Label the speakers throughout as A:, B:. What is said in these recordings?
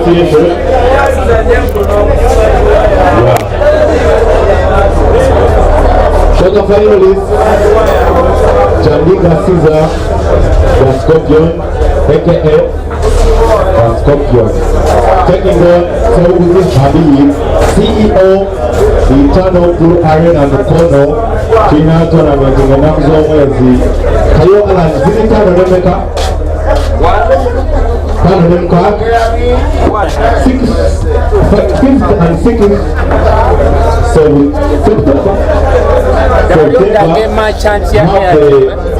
A: association. Yeah. Quarter finalists, Chandiga Caesar, the Scorpion, aka the Scorpion. Taking on Ssebuguzi Habib, CEO, the Eternal Blue Iron and the Kono, China Tournament in the Namzo Mwezi. Kayo Alan, did it turn on Meka? Turn on Meka? 5th and 6th. So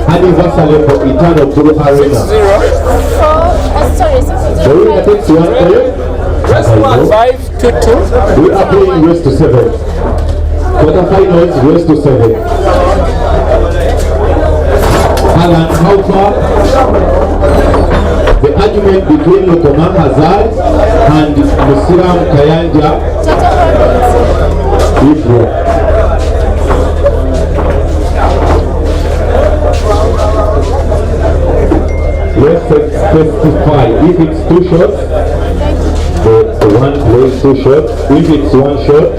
A: anniversary for Eternal Blue Arena. So we can take 1 5-2-2. We are playing race to 7. Quarterfinals, race to 7. Alan, how far? The argument between Lokoman Hazard and Musiram Kayanja. Let's specify if it's 2 shots, the one plays 2 shots. If it's 1 shot,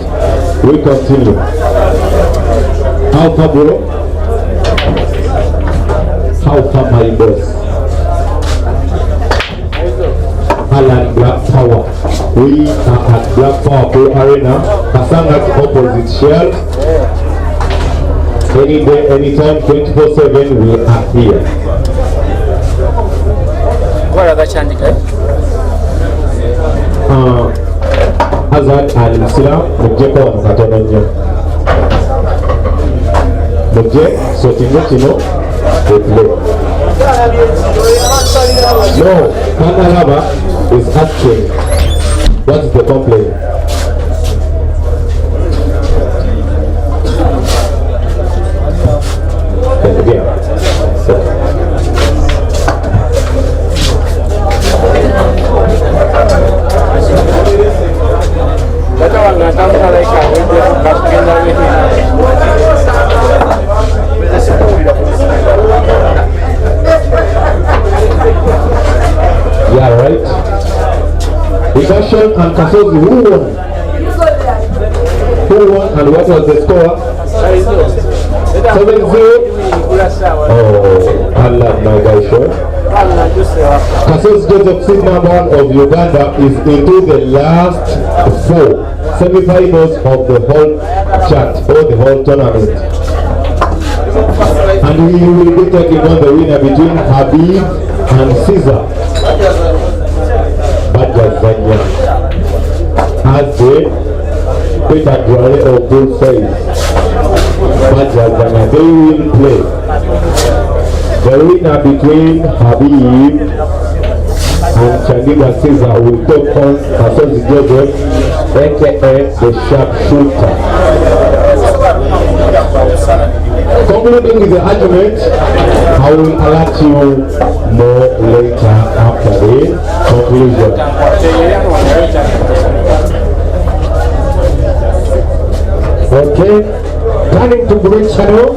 A: we continue. How far, bro? How far, my boss? Alan Black Power. We are at Black Power Play Arena. KASANGATI opposite Shell. Any day, anytime, 24/7, we are here.
B: What are the Chandiga?
A: Hazard and Musira, Mujeko and Katononyo. Muje, Sotimotino, they play. No, Panalaba is asking, what's the complaint? Again. Yeah, right. Reduction and Kasozi, who won? Who won and what was the score? 7-0. Oh, I love my guy shot. Kasozi Joseph, seed number 1 of Uganda, is into the last 4 semi-finals of the whole chat or the whole tournament. And we will be taking on the winner between Habib and Caesar. Badgazania. As the Peter Dwale of both sides. Badgazania. They will play. The winner between Habib and Chandiga Caesar will take on Kasozi Joseph, aka the sharpshooter. Concluding with the argument, I will alert you more later after the conclusion. Okay, turning to green channel.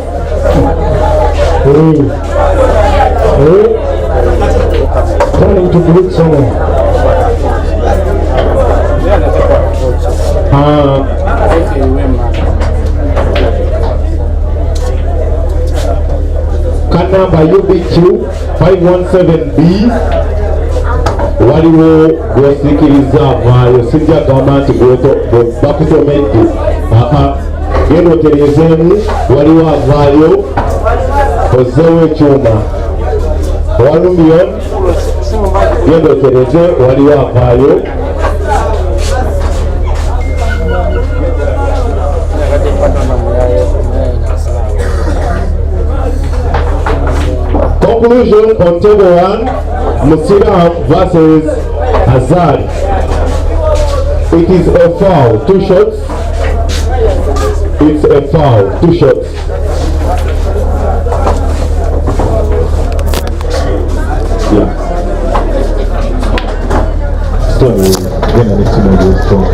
A: Turning to green channel. Number UBQ 517B waliwo gwesikiriza vayo sijja gavumenti bakutomenti genda otereezeemu waliwo avaayo ozeewo ekyuma walumion genda otereze waliwo avaayo conclusion on table 1, Musiram versus Hazard. It is a foul, 2 shots. It's a foul, 2 shots. Yeah. Sorry, then I need to know this song.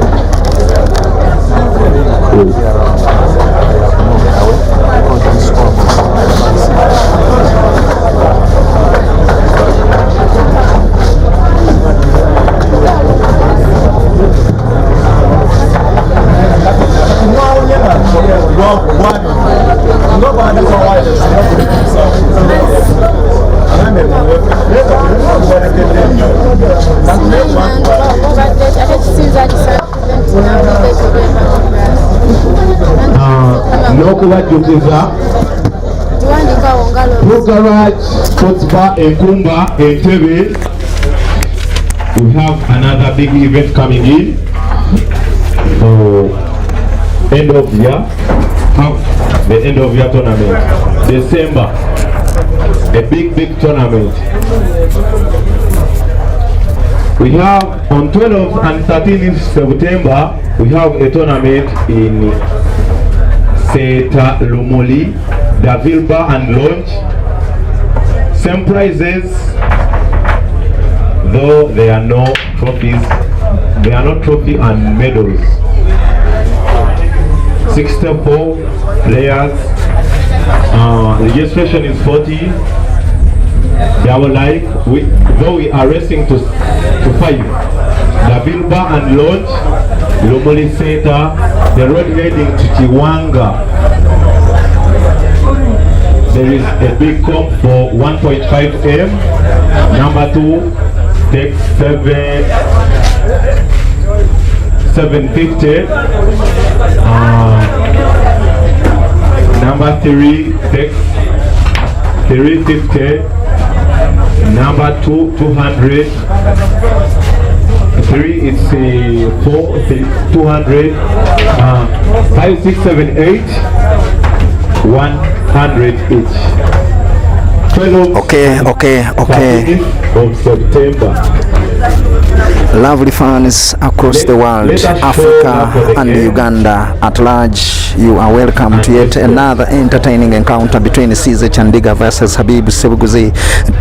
A: okubajjukiza Blue Garage Sports Bar Enkumba Entebbe. We have another big event coming in for end of year. The end of year tournament, December, a big tournament. We have on 12th and 13th September, we have a tournament in Seta Lumoli, Davil Bar and Lounge. Same prizes, though there are no trophies. There are no trophy and medals. 64 players. Registration is 40. Double life. Though we are racing to 5. The Bilba and Lodge, Lomoli Center, the road heading to Chiwanga. There is a big comp for 1.5 M. Number 2 takes 750. Number 3 takes 350. Number 2 200. 3 it's 4 200. 5 6 7 8 100 each. 12
C: Okay.
A: of September.
C: Lovely fans across the world, Africa and Uganda at large, you are welcome to yet another entertaining encounter between Caesar Chandiga versus Habib Ssebuguzi.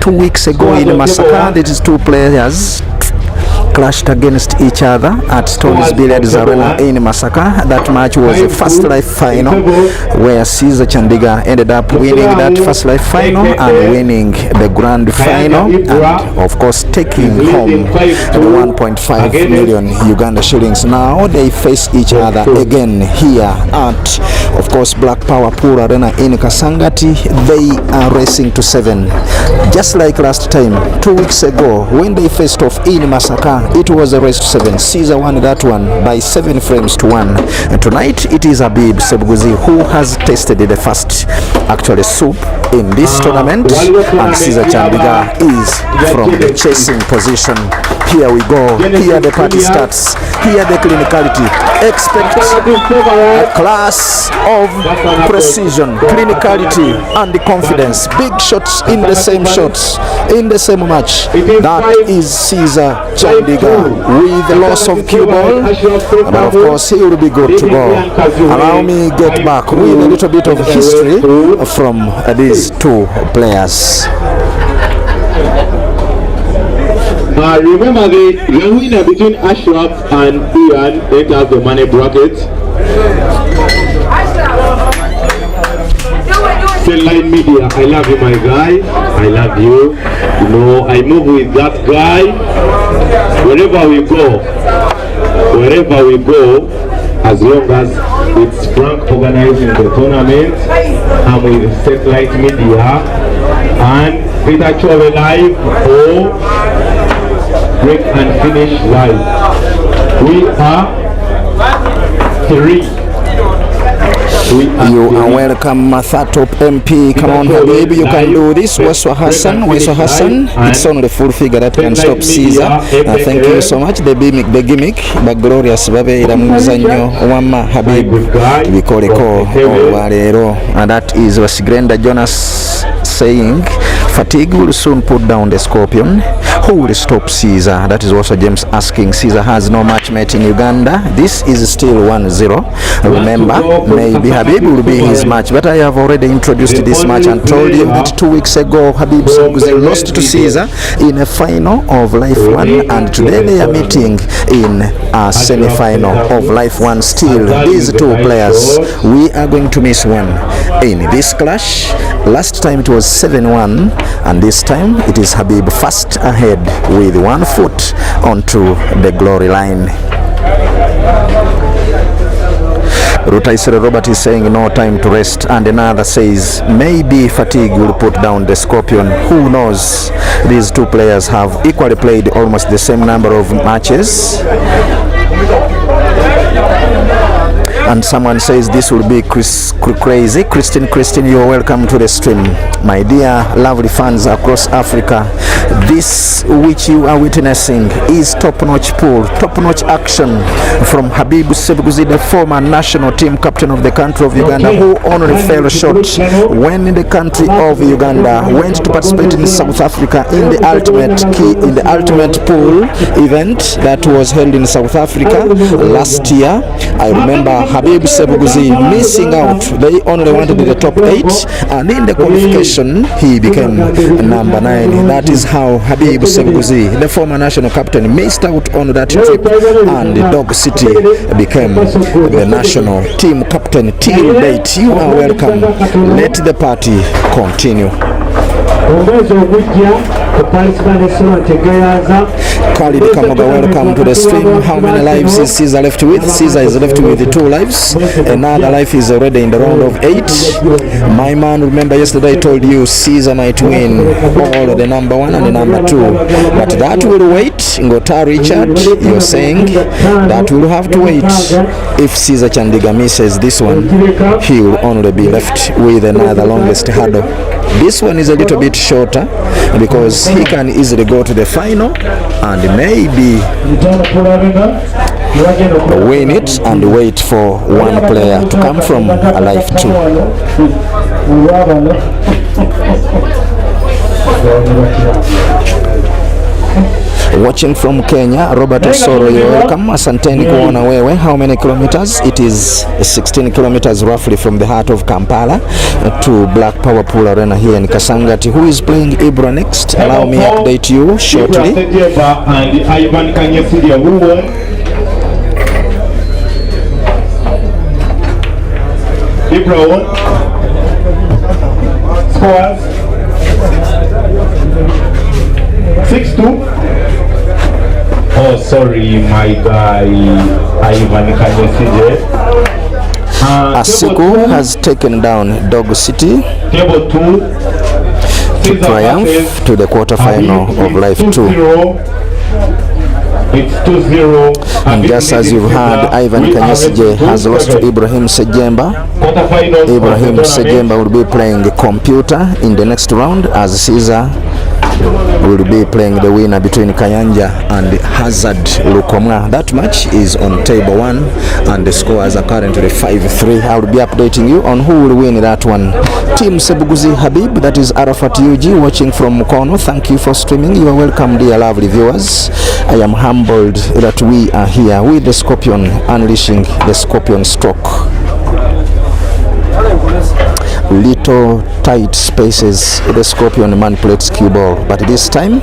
C: 2 weeks ago in Masaka, these two players clashed against each other at Stones Billiards Arena in Masaka. That match was a first life final where Caesar Chandiga ended up winning that first life final and winning the grand final, and of course taking home the 1.5 million Uganda shillings. Now they face each other again here at, of course, Black Power Pool Arena in Kasangati. They are racing to 7, just like last time 2 weeks ago when they faced off in Masaka. It was a race to 7. Caesar won that one by 7 frames to 1. And tonight it is Habib Ssebuguzi who has tasted the first actually soup in this tournament, and Caesar Chandiga is from the chasing position. Here we go. Here the party starts. Here the clinicality. Expect a class of precision, clinicality and confidence. Big shots in the same shots in the same match. That is Caesar Chandiga with the loss of cue ball, and of course he will be good to go. Allow me get back with a little bit of history from these two players.
A: Remember the winner between Ashraf and Ian enters the money bracket. Line Media, I love you, my guy. I love you. You know, I move with that guy. Wherever we go, as long as it's Frank organizing the tournament, I'm with Satellite Media and Peter Chove live or Break and Finish live. We are 3.
C: You are welcome, Mathatop MP. Come on, Habib, you can do this. Weswa Hassan. It's only full figure that can stop Caesar. Thank you so much. The gimmick, but glorious. Babe, Iramuzanyo, Wama, Habib, Vikoreko, Walero. And that is Wasigrenda Jonas saying, fatigue will soon put down the Scorpion. Who will stop Caesar? That is also James asking. Caesar has no matchmate in Uganda. This is still 1-0. Remember, maybe Habib will be his match, but I have already introduced this match and told you that 2 weeks ago Habib Ssebuguzi lost to Caesar in a final of Life 1, and today they are meeting in a semi-final of Life 1. Still, these two players, we are going to miss one in this clash. Last time it was 7-1, and this time it is Habib fast ahead with 1 foot onto the glory line. Rutaisere Robert is saying no time to rest, and another says maybe fatigue will put down the Scorpion. Who knows? These two players have equally played almost the same number of matches. And someone says this will be crazy. Christine, you are welcome to the stream. My dear lovely fans across Africa, this which you are witnessing is top-notch pool, top-notch action from Habib Ssebuguzi, the former national team captain of the country of Uganda, who only fell short when the country of Uganda went to participate in South Africa in the ultimate pool event that was held in South Africa last year. I remember Habib Ssebuguzi missing out. They only wanted the top 8, and in the qualification he became number 9. That is how Habib Ssebuguzi, the former national captain, missed out on that trip, and Dog City became the national team captain till date. You are welcome. Let the party continue. Khalid Kamoga, welcome to the stream. How many lives is Caesar left with? Caesar is left with 2 lives. Another life is already in the round of 8. My man, remember yesterday I told you Caesar might win all the number 1 and the number 2. But that will wait. Ngota Richard, you're saying that will have to wait. If Caesar Chandiga misses this one, he will only be left with another longest hurdle. This one is a little bit shorter because he can easily go to the final and maybe win it and wait for one player to come from life 2. Watching from Kenya, Robert Osoro, you're welcome. Asanteni kuona wewe. How many kilometers? It is 16 kilometers roughly from the heart of Kampala to Black Power Pool Arena here in Kasangati. Who is playing Ibra next? Allow me update you shortly.
A: Ibra won. Scores 6-2. Oh, sorry, my guy, Ivan Kanyesije.
C: Asiku has taken down Dog City
A: Table 2
C: to triumph to the quarterfinal of Life 2.
A: It's 2-0.
C: And just as you've heard, Ivan Kanyesije has lost to Ibrahim Sejemba. Ibrahim Sejemba will be playing the computer in the next round, as Caesar will be playing the winner between Kayanja and Hazard Lukomwa. That match is on table 1 and the scores are currently 5-3. I will be updating you on who will win that one. Team Ssebuguzi Habib, that is Arafat UG watching from Mukono. Thank you for streaming. You are welcome, dear lovely viewers. I am humbled that we are here with the Scorpion, unleashing the Scorpion stroke. Little tight spaces, the Scorpion manipulates cue ball, but this time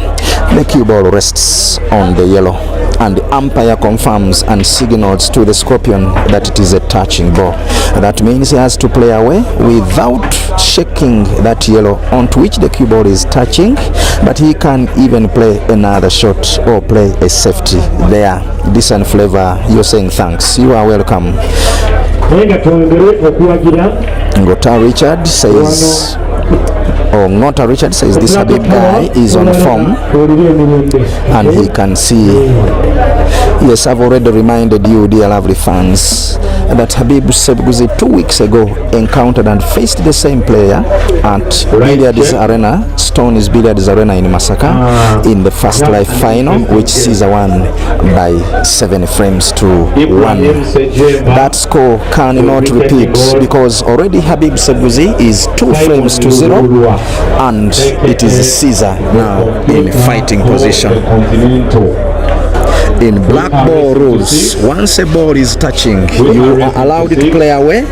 C: the cue ball rests on the yellow, and the umpire confirms and signals to the Scorpion that it is a touching ball. That means he has to play away without shaking that yellow onto which the cue ball is touching, but he can even play another shot or play a safety there. Decent flavor, you're saying thanks, you are welcome. Ngota Richard says, Ngota Richard says this Habib guy is on form and he can see. Yes, I've already reminded you, dear lovely fans, that Habib Ssebuguzi 2 weeks ago encountered and faced the same player at Billiards Arena, Stone's Billiards Arena in Masaka, in the first life final, which Caesar won by 7 frames to 1. That score cannot repeat because already Habib Ssebuguzi is 2 frames to 0 and it is Caesar now in fighting position. In black ball rules, once a ball is touching, you are allowed to play away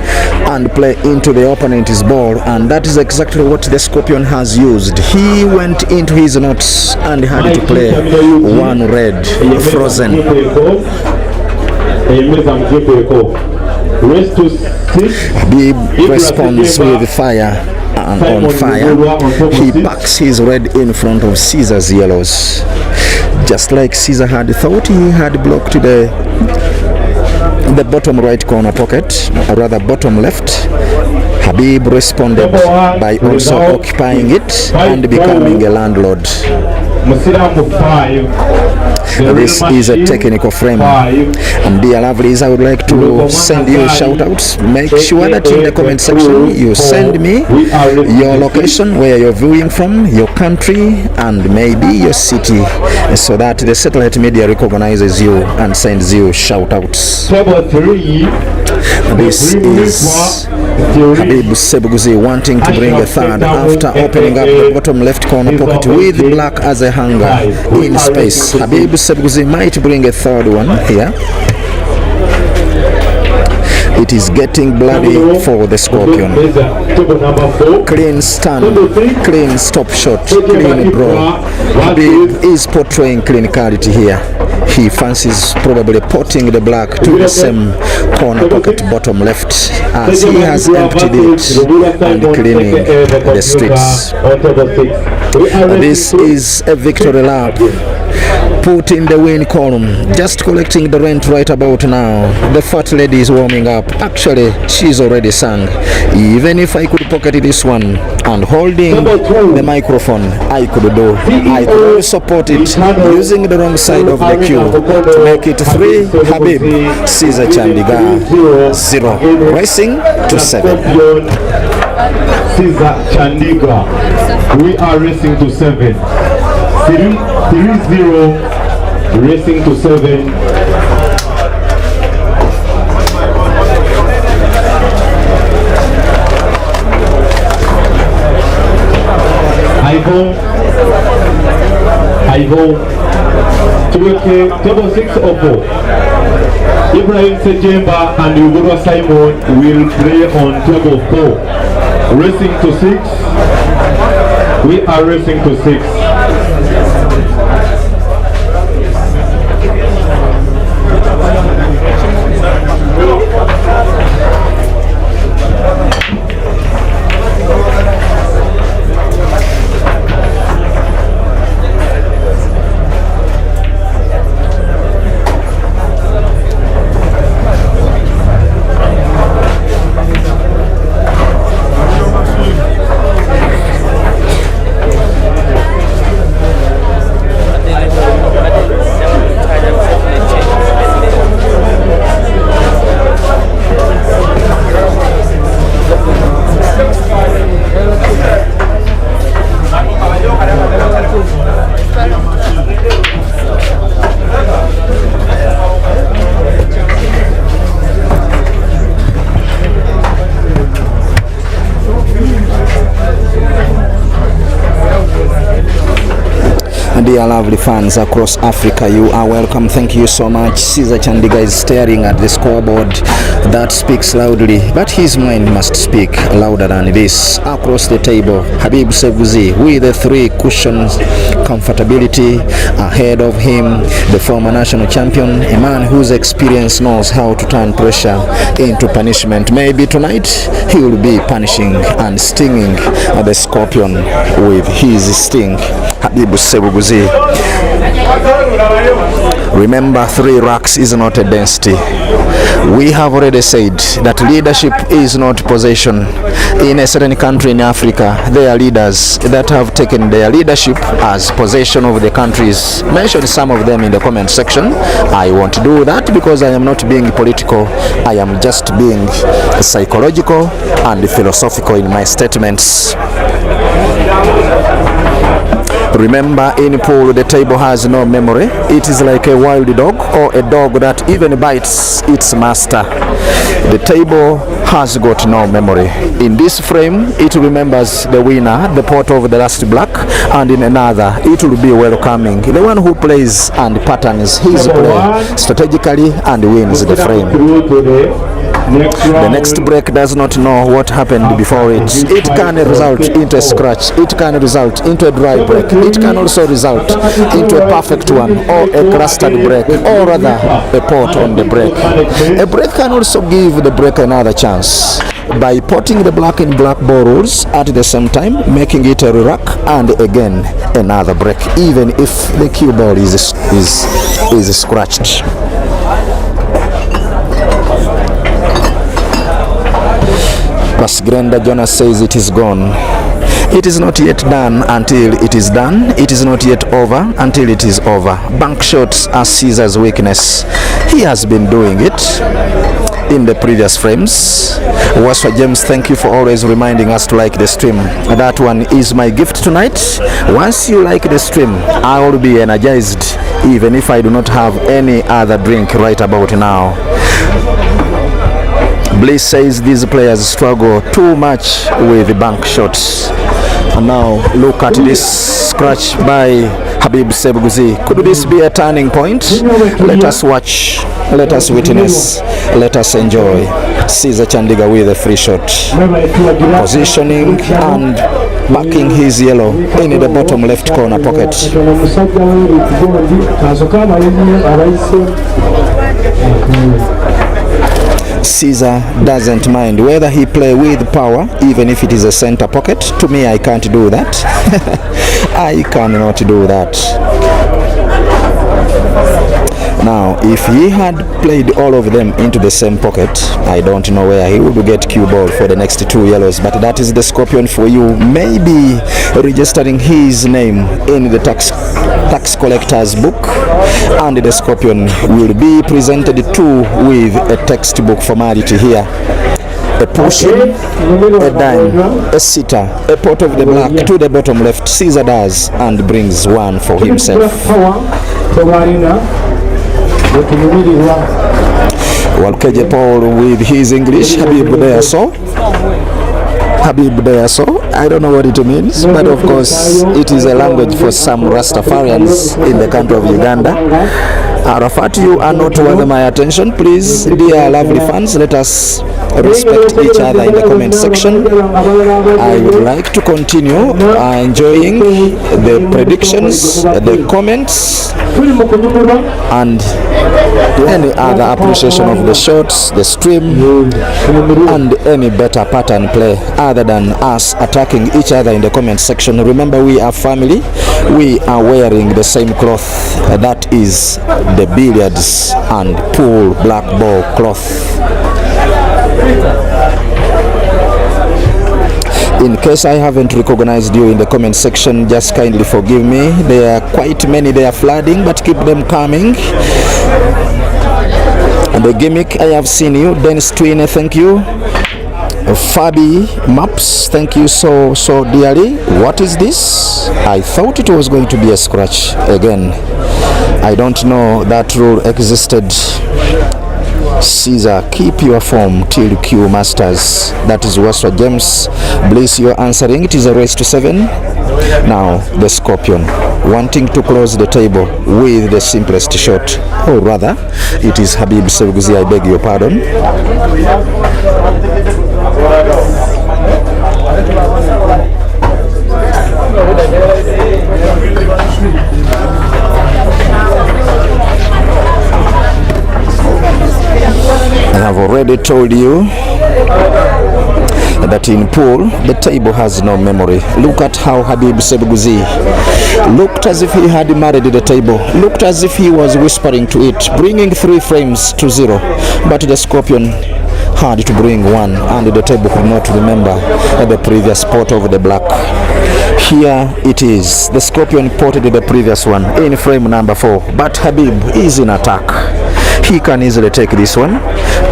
C: and play into the opponent's ball, and that is exactly what the Scorpion has used. He went into his knots and had to play 1 red, frozen. Habib responds with fire, and on fire he packs his red in front of Caesar's yellows. Just like Caesar had thought, he had blocked the bottom right corner pocket, or rather bottom left. Habib responded by also occupying it and becoming a landlord. This is a technical frame. And dear lovelies, I would like to send you shout outs. Make sure that in the comment section you send me your location, where you're viewing from, your country, and maybe your city, so that the satellite media recognizes you and sends you shout outs. This is Habib Ssebuguzi wanting to bring a third after opening up the bottom left corner pocket with black as a hanger in space. Habib Ssebuguzi might bring a third one here. It is getting bloody for the Scorpion. Clean stand, clean stop shot, clean draw. Habib is portraying clinicality here. He fancies probably potting the black to the same corner pocket bottom left, as he has emptied it and cleaning the streets. This is a victory lap. Put in the win column, just collecting the rent right about now. The fat lady is warming up. Actually, she's already sung. Even if I could pocket this one and holding the microphone, I could do. I could support it using the wrong side of the queue to make it 3. Habib Caesar Chandiga 0, racing to 7.
A: Caesar Chandiga, we are racing to 7. 3-0, racing to 7. Ivo, tuweke table 6 or 4. Ibrahim Sejemba and Ugurwa Simon will play on table 4. Racing to 6. We are racing to 6.
C: Dear lovely fans across Africa, you are welcome. Thank you so much. Caesar Chandiga is staring at the scoreboard that speaks loudly, but his mind must speak louder than this. Across the table, Habib Ssebuguzi with the 3 cushions comfortability. Ahead of him, the former national champion, a man whose experience knows how to turn pressure into punishment. Maybe tonight he will be punishing and stinging the Scorpion with his sting. Habib Ssebuguzi. Remember, 3 racks is not a density. We have already said that leadership is not possession. In a certain country in Africa, there are leaders that have taken their leadership as possession of the countries. Mention some of them in the comment section. I won't do that because I am not being political. I am just being psychological and philosophical in my statements. Remember, in pool the table has no memory. It is like a wild dog or a dog that even bites its master. The table has got no memory. In this frame, it remembers the winner, the pot of the last black, and in another, it will be welcoming the one who plays and patterns his play strategically and wins the frame. The next break does not know what happened before it. It can result into a scratch. It can result into a dry break. It can also result into a perfect one or a clustered break, or rather a pot on the break. A break can also give the break another chance by potting the black in black borrows at the same time, making it a rack, and again another break, even if the cue ball is scratched. Pasgrenda Jonas says it is gone. It is not yet done until it is done. It is not yet over until it is over. Bank shots are Caesar's weakness. He has been doing it in the previous frames. Waswa James, thank you for always reminding us to like the stream. That one is my gift tonight. Once you like the stream, I will be energized even if I do not have any other drink right about now. Bliss says these players struggle too much with the bank shots. And now look at this scratch by Habib Ssebuguzi. Could this be a turning point? Let us watch, let us witness, let us enjoy. Caesar Chandiga with a free shot. Positioning and backing his yellow in the bottom left corner pocket. Caesar doesn't mind whether he play with power, even if it is a center pocket. To me, I can't do that. I cannot do that. Now, if he had played all of them into the same pocket, I don't know where he would get cue ball for the next two yellows, but that is the Scorpion for you. Maybe registering his name in the tax collector's book, and the Scorpion will be presented too with a textbook formality here. A push-in, a dime, a sitter, a pot of the black to the bottom left. Caesar does and brings one for himself. Walkeje Paul with his English. Habib there, so I don't know what it means, but of course it is a language for some Rastafarians in the country of Uganda. Arafat, you are not worth my attention. Please, dear lovely fans, let us respect each other in the comment section. I would like to continue enjoying the predictions, the comments, and any other appreciation of the shots, the stream, and any better pattern play other than us attacking each other in the comment section. Remember, we are family. We are wearing the same cloth. That is the billiards and pool black ball cloth. In case I haven't recognized you in the comment section, just kindly forgive me. There are quite many, they are flooding, but keep them coming. And the gimmick, I have seen you. Dennis Twine, thank you. Fabi Maps, thank you so dearly. What is this? I thought it was going to be a scratch again. I don't know that rule existed. Caesar, keep your form till Q masters. That is Waswa James. Bliss, you're answering. It is a race to 7. Now the Scorpion wanting to close the table with the simplest shot, or rather it is Habib Ssebuguzi, I beg your pardon. I have already told you that in pool the table has no memory. Look at how Habib Ssebuguzi looked as if he had married the table, looked as if he was whispering to it, bringing 3 frames to 0, but the Scorpion had to bring 1 and the table could not remember the previous pot of the black. Here it is, the Scorpion potted the previous one in frame number 4, but Habib is in attack. He can easily take this one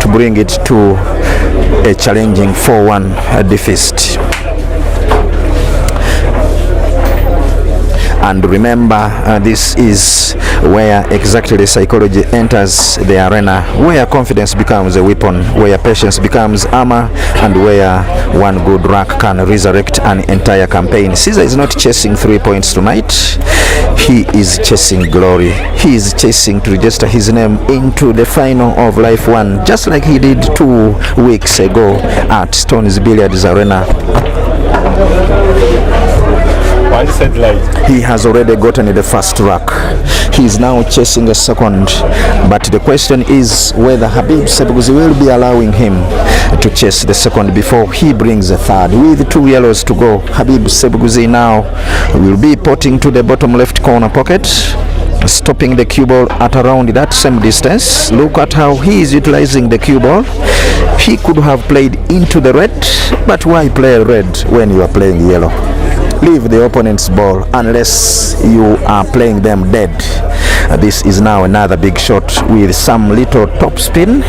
C: to bring it to a challenging 4-1 defeat. And remember, this is where exactly psychology enters the arena, where confidence becomes a weapon, where patience becomes armor, and where one good rack can resurrect an entire campaign. Caesar is not chasing 3 points tonight. He is chasing glory. He is chasing to register his name into the final of Life 1, just like he did 2 weeks ago at Stone's Billiards Arena. He has already gotten the first rack. He is now chasing a second, but the question is whether Habib Ssebuguzi will be allowing him to chase the second before he brings a third. With 2 yellows to go, Habib Ssebuguzi now will be potting to the bottom left corner pocket. stopping the cue ball at around that same distance. Look at how he is utilizing the cue ball. He could have played into the red, but why play red when you are playing yellow? Leave the opponent's ball unless you are playing them dead. This is now another big shot with some little top spin.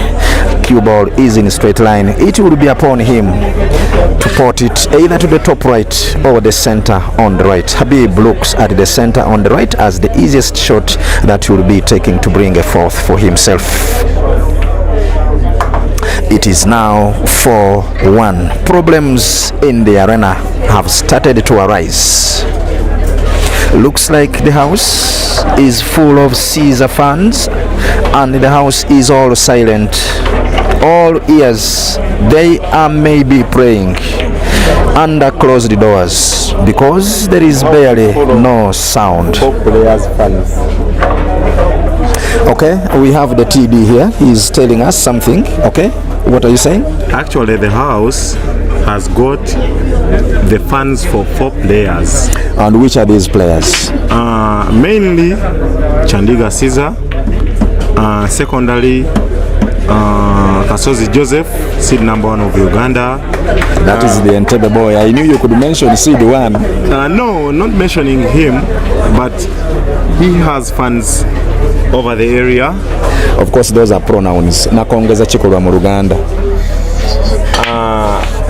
C: Cue ball is in a straight line. It will be upon him to put it either to the top right or the center on the right. Habib looks at the center on the right as the easiest shot that he will be taking to bring a fourth for himself. It is now 4-1. Problems in the arena have started to arise. Looks like the house is full of Caesar fans and the house is all silent. All ears. They are maybe praying under closed doors because there is barely no sound. Okay, we have the TD here. He's telling us something. Okay, what are you saying?
D: Actually, the house has got the funds for 4 players.
C: And which are these players?
D: Mainly Chandiga Caesar, secondary Kasozi Joseph, seed number 1 of Uganda.
C: That is the Entebbe boy. I knew you could mention seed 1.
D: No, not mentioning him, but he has fans over the area.
C: Of course, those are pronouns. Nakongeza chikolwa mu Luganda.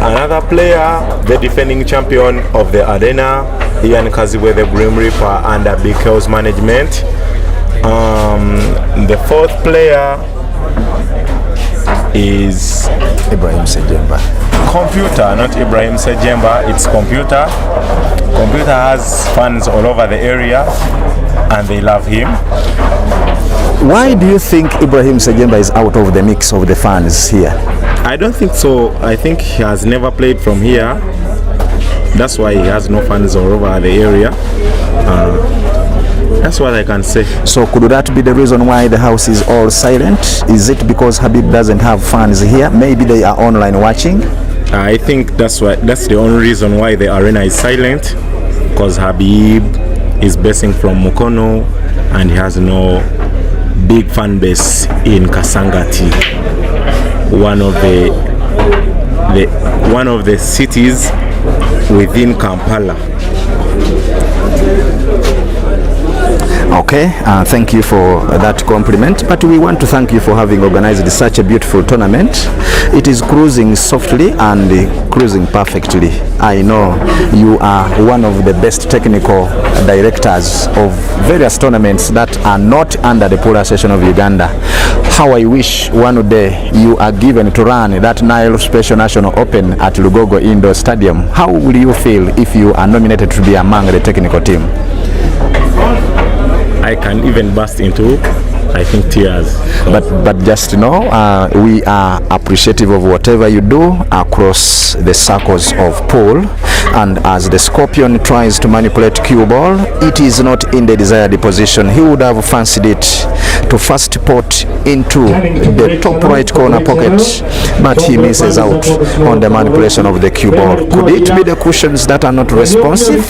D: Another player, the defending champion of the arena, Ian Kaziwe, the Grim Reaper, under Big Hill's management. The 4th player is
C: Ibrahim Sejemba.
D: Computer, not Ibrahim Sejemba, it's Computer. Computer has fans all over the area and they love him.
C: Why do you think Ibrahim Sejemba is out of the mix of the fans here?
D: I don't think so. I think he has never played from here. That's why he has no fans all over the area. That's what I can say.
C: So could that be the reason why the house is all silent? Is it because Habib doesn't have fans here? Maybe they are online watching?
D: I think that's the only reason why the arena is silent, because Habib is basing from Mukono and he has no big fan base in Kasangati, one of the cities within Kampala.
C: Okay, thank you for that compliment, but we want to thank you for having organized such a beautiful tournament. It is cruising softly and cruising perfectly. I know you are one of the best technical directors of various tournaments that are not under the polar session of Uganda. How I wish one day you are given to run that Nile Special National Open at Lugogo Indoor Stadium. How will you feel if you are nominated to be among the technical team?
D: I can even burst into, I think, tears.
C: But just know, we are appreciative of whatever you do across the circles of pool. And as the Scorpion tries to manipulate cue ball, it is not in the desired position. He would have fancied it to first put into the top right corner pocket, but he misses out on the manipulation of the cue ball. Could it be the cushions that are not responsive?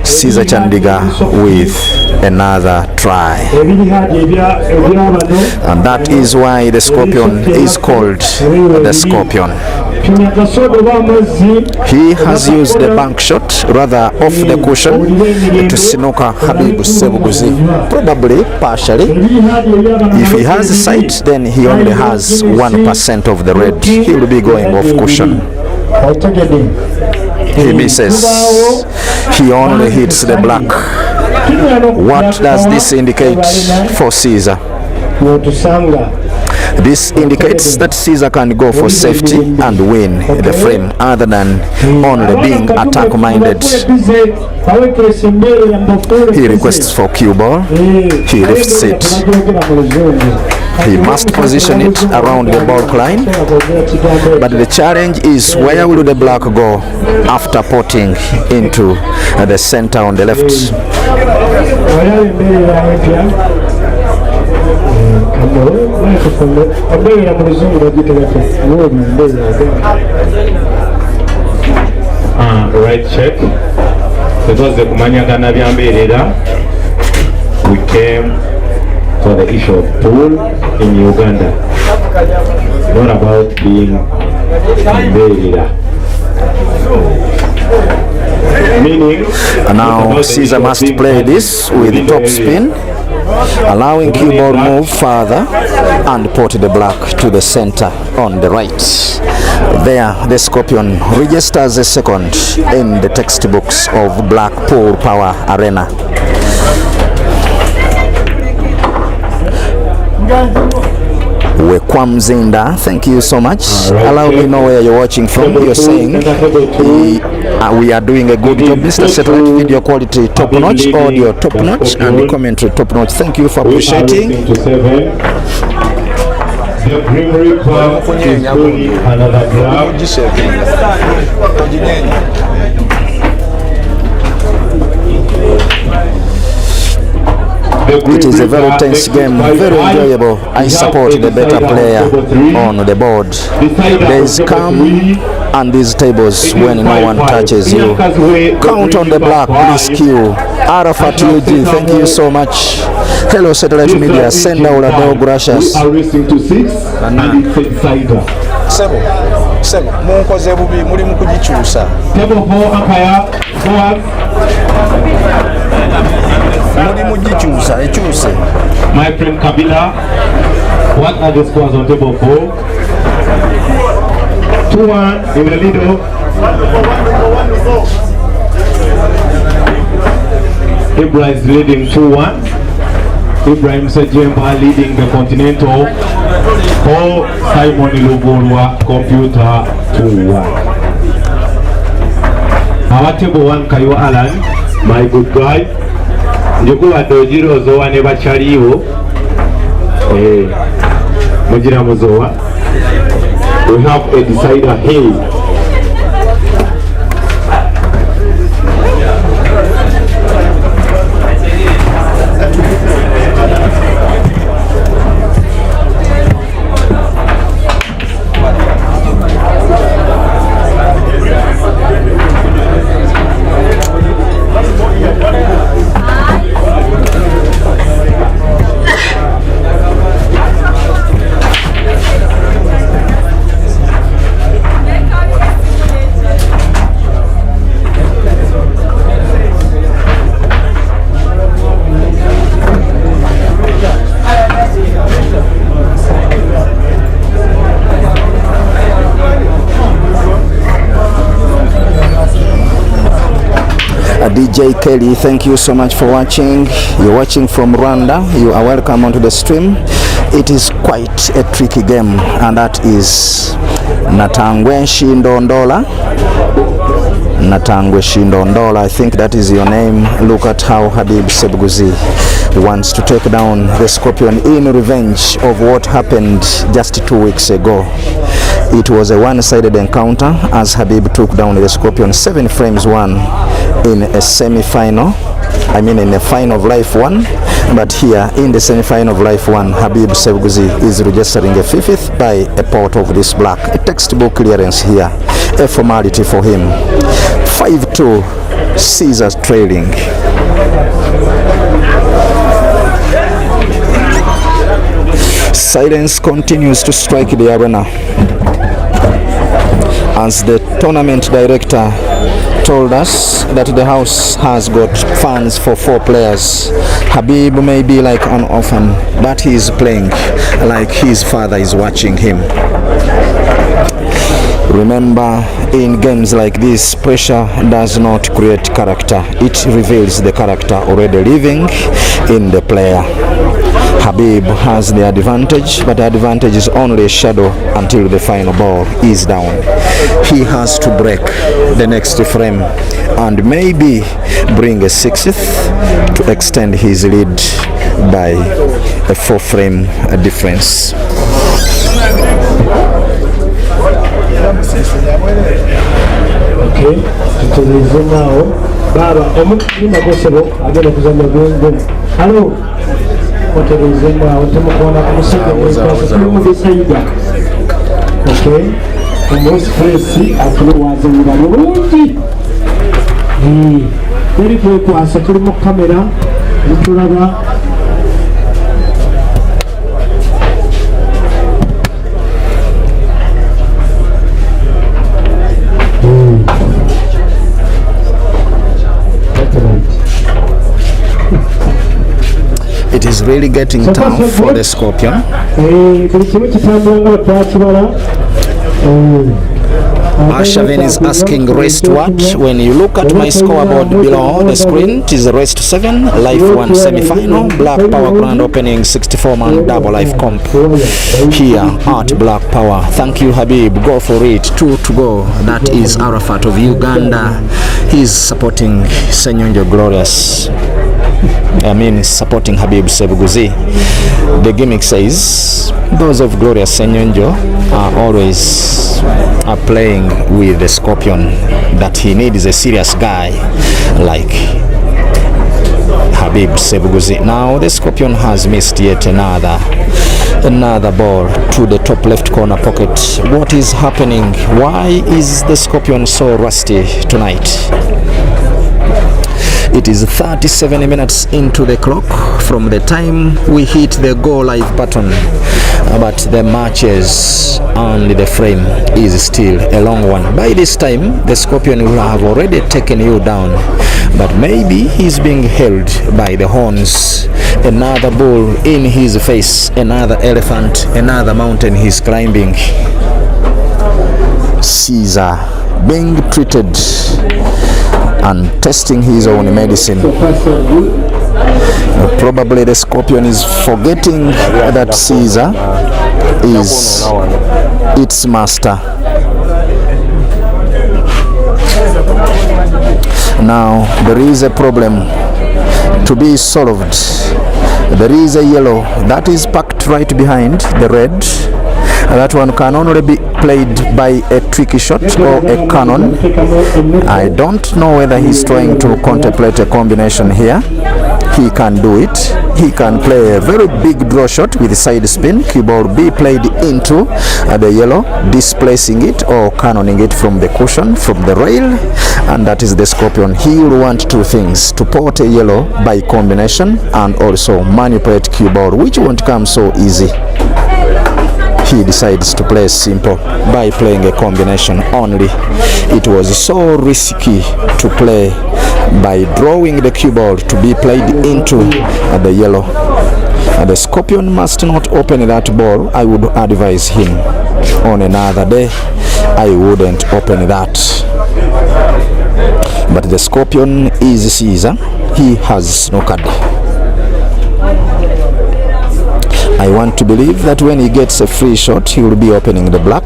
C: Caesar Chandiga with another try. And that is why the Scorpion is called the Scorpion. He has used the bank shot, rather off the cushion, to snooker Habib Ssebuguzi, probably partially. If he has a sight, then he only has 1% of the red. He will be going off cushion. He misses. He only hits the black. What does this indicate for Caesar? This indicates that Caesar can go for safety and win the frame other than only being attack minded. He requests for cue ball. He lifts it. He must position it around the ball line. But the challenge is, where will the black go after putting into the center on the left?
A: Right check. Tutoze kumanyagana byambeerera we came for the issue of pool in Uganda. Not about being leader. Meaning,
C: and now Caesar must play this with the top spin, allowing keyboard move further and put the black to the center on the right. There, the Scorpion registers a second in the textbooks of Blackpool Power Arena. Wekwamzinda, thank you so much. Allow me know where you're watching from. You're saying we are doing a good job, Mr. Satellite. Video quality top notch, audio top notch, and commentary top notch. Thank you for appreciating.
A: The Grim Reaper is holding another grab.
C: It is a very tense game, very enjoyable. I support the better player on the board. There is calm and these tables when no one touches you. Count on the black, please queue. Arafat UG, thank you so much. Hello Satellite Media, send out a dog gracious.
A: We are racing to 6 and it's insider.
E: Sebo, munkoze bubi muri mu kugichusa.
A: Table 4 umpire, forward.
E: Muri mu gichusa, echuse.
A: My friend Kabila, what are the scores on table 4? 2-1 in the middle. Ibrahim is leading 2-1. Ibrahim Sejemba leading the Continental. Paul Simon Ilugurwa Computer 2-1. Our table 1 Kayo Alan, my good guy. Njukuwa dojiro zoa neba chariwo. Mujira muzoa. We have a decider here.
C: DJ Kelly, thank you so much for watching. You're watching from Rwanda. You are welcome onto the stream. It is quite a tricky game, and that is Natangwe Shindondola. Natangwe Shindondola, I think that is your name. Look at how Habib Ssebuguzi wants to take down the Scorpion in revenge of what happened just 2 weeks ago. It was a one-sided encounter as Habib took down the Scorpion 7 frames 1 in a semi-final. I mean in a final of Life 1, but here in the semi-final of Life 1, Habib Ssebuguzi is registering a 5th by a pot of this black. A textbook clearance here, a formality for him. 5-2, Caesars trailing. Silence continues to strike the arena as the tournament director told us that the house has got funds for 4 players. Habib may be like an orphan, but he is playing like his father is watching him. Remember, in games like this, pressure does not create character. It reveals the character already living in the player. Habib has the advantage, but the advantage is only a shadow until the final ball is down. He has to break the next frame and maybe bring a 6th to extend his lead by a 4-frame difference.
F: Okay, tutulize nao baba omutima gosebo agenda kuzanya gwengo. Hello, tutulize nao tumukuona kumusajja mu bisaida. Okay, almost fresh atuluwaze ngalo bulungi. Tuli kwasa tuli mu kamera, tulaba
C: really getting tough for the Scorpion. Arshavin is asking rest what? When you look at my scoreboard below the screen, it is rest 7, life 1 semi-final, Black Power grand opening 64-man double life comp here at Black Power. Thank you, Habib. Go for it. 2 to go. That is Arafat of Uganda. He's supporting Senyonjo Glorious. Supporting Habib Ssebuguzi. The gimmick says those of Glorious Senyonjo are always playing with the Scorpion, that he needs a serious guy like Habib Ssebuguzi. Now the Scorpion has missed yet another ball to the top left corner pocket. What is happening? Why is the Scorpion so rusty tonight? It is 37 minutes into the clock from the time we hit the go live button, but the matches and the frame is still a long one. By this time the Scorpion will have already taken you down, but maybe he's being held by the horns. Another bull in his face, another elephant, another mountain he's climbing. Caesar being treated and testing his own medicine. Probably the Scorpion is forgetting that Caesar is its master. Now there is a problem to be solved. There is a yellow that is packed right behind the red. That one can only be played by a tricky shot or a cannon. I don't know whether he's trying to contemplate a combination here. He can do it. He can play a very big draw shot with side spin. Cue ball be played into the yellow, displacing it or cannoning it from the cushion, from the rail, and that is the Scorpion. He will want two things: to pot a yellow by combination and also manipulate cue ball, which won't come so easy. He decides to play simple by playing a combination only. It was so risky to play by drawing the cue ball to be played into the yellow. The Scorpion must not open that ball. I would advise him on another day. I wouldn't open that. But the Scorpion is Caesar. He has snookered. I want to believe that when he gets a free shot, he will be opening the black,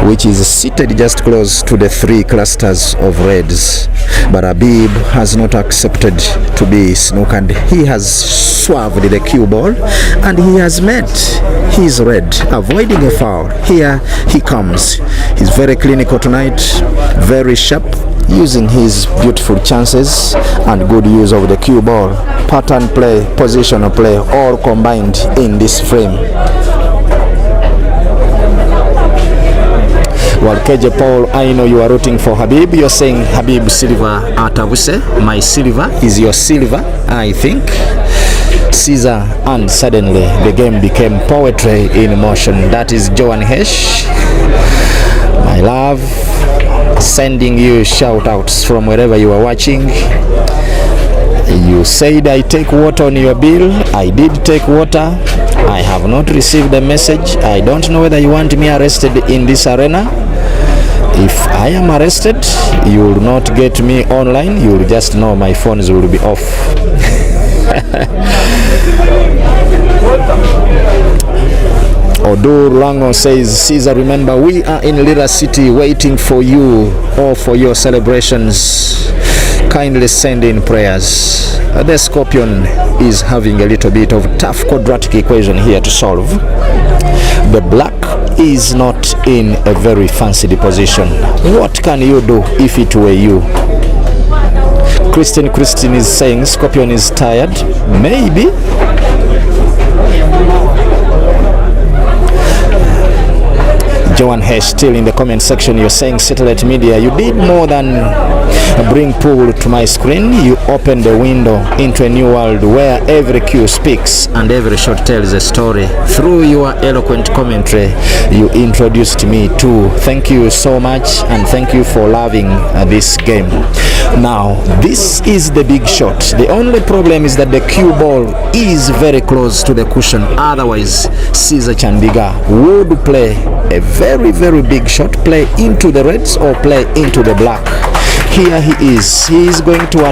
C: which is seated just close to the 3 clusters of reds. But Habib has not accepted to be snookered. He has swerved the cue ball and he has met his red, avoiding a foul. Here he comes. He's very clinical tonight, very sharp, using his beautiful chances and good use of the cue ball. Pattern play, positional play, all combined in this frame. Well, KJ Paul, I know you are rooting for Habib. You're saying Habib Silva Atavuse. My silver is your silver, I think. Caesar, and suddenly the game became poetry in motion. That is Joan Hesh. My love, sending you shout outs from wherever you are watching. You said I take water on your bill. I did take water. I have not received a message. I don't know whether you want me arrested in this arena. If I am arrested, you will not get me online. You will just know my phones will be off. Odur Lango says, Caesar, remember we are in Lira City waiting for you or for your celebrations. Kindly send in prayers. The Scorpion is having a little bit of tough quadratic equation here to solve. The black is not in a very fancy position. What can you do if it were you? Christine is saying Scorpion is tired. Maybe. Joan Hesh still in the comment section. You're saying satellite media, you did more than bring pool to my screen. You opened the window into a new world where every cue speaks and every shot tells a story. Through your eloquent commentary, you introduced me too. Thank you so much, and thank you for loving this game. Now, this is the big shot. The only problem is that the cue ball is very close to the cushion. Otherwise, Caesar Chandiga would play a very, very big shot, play into the reds or play into the black. Here he is. He is going to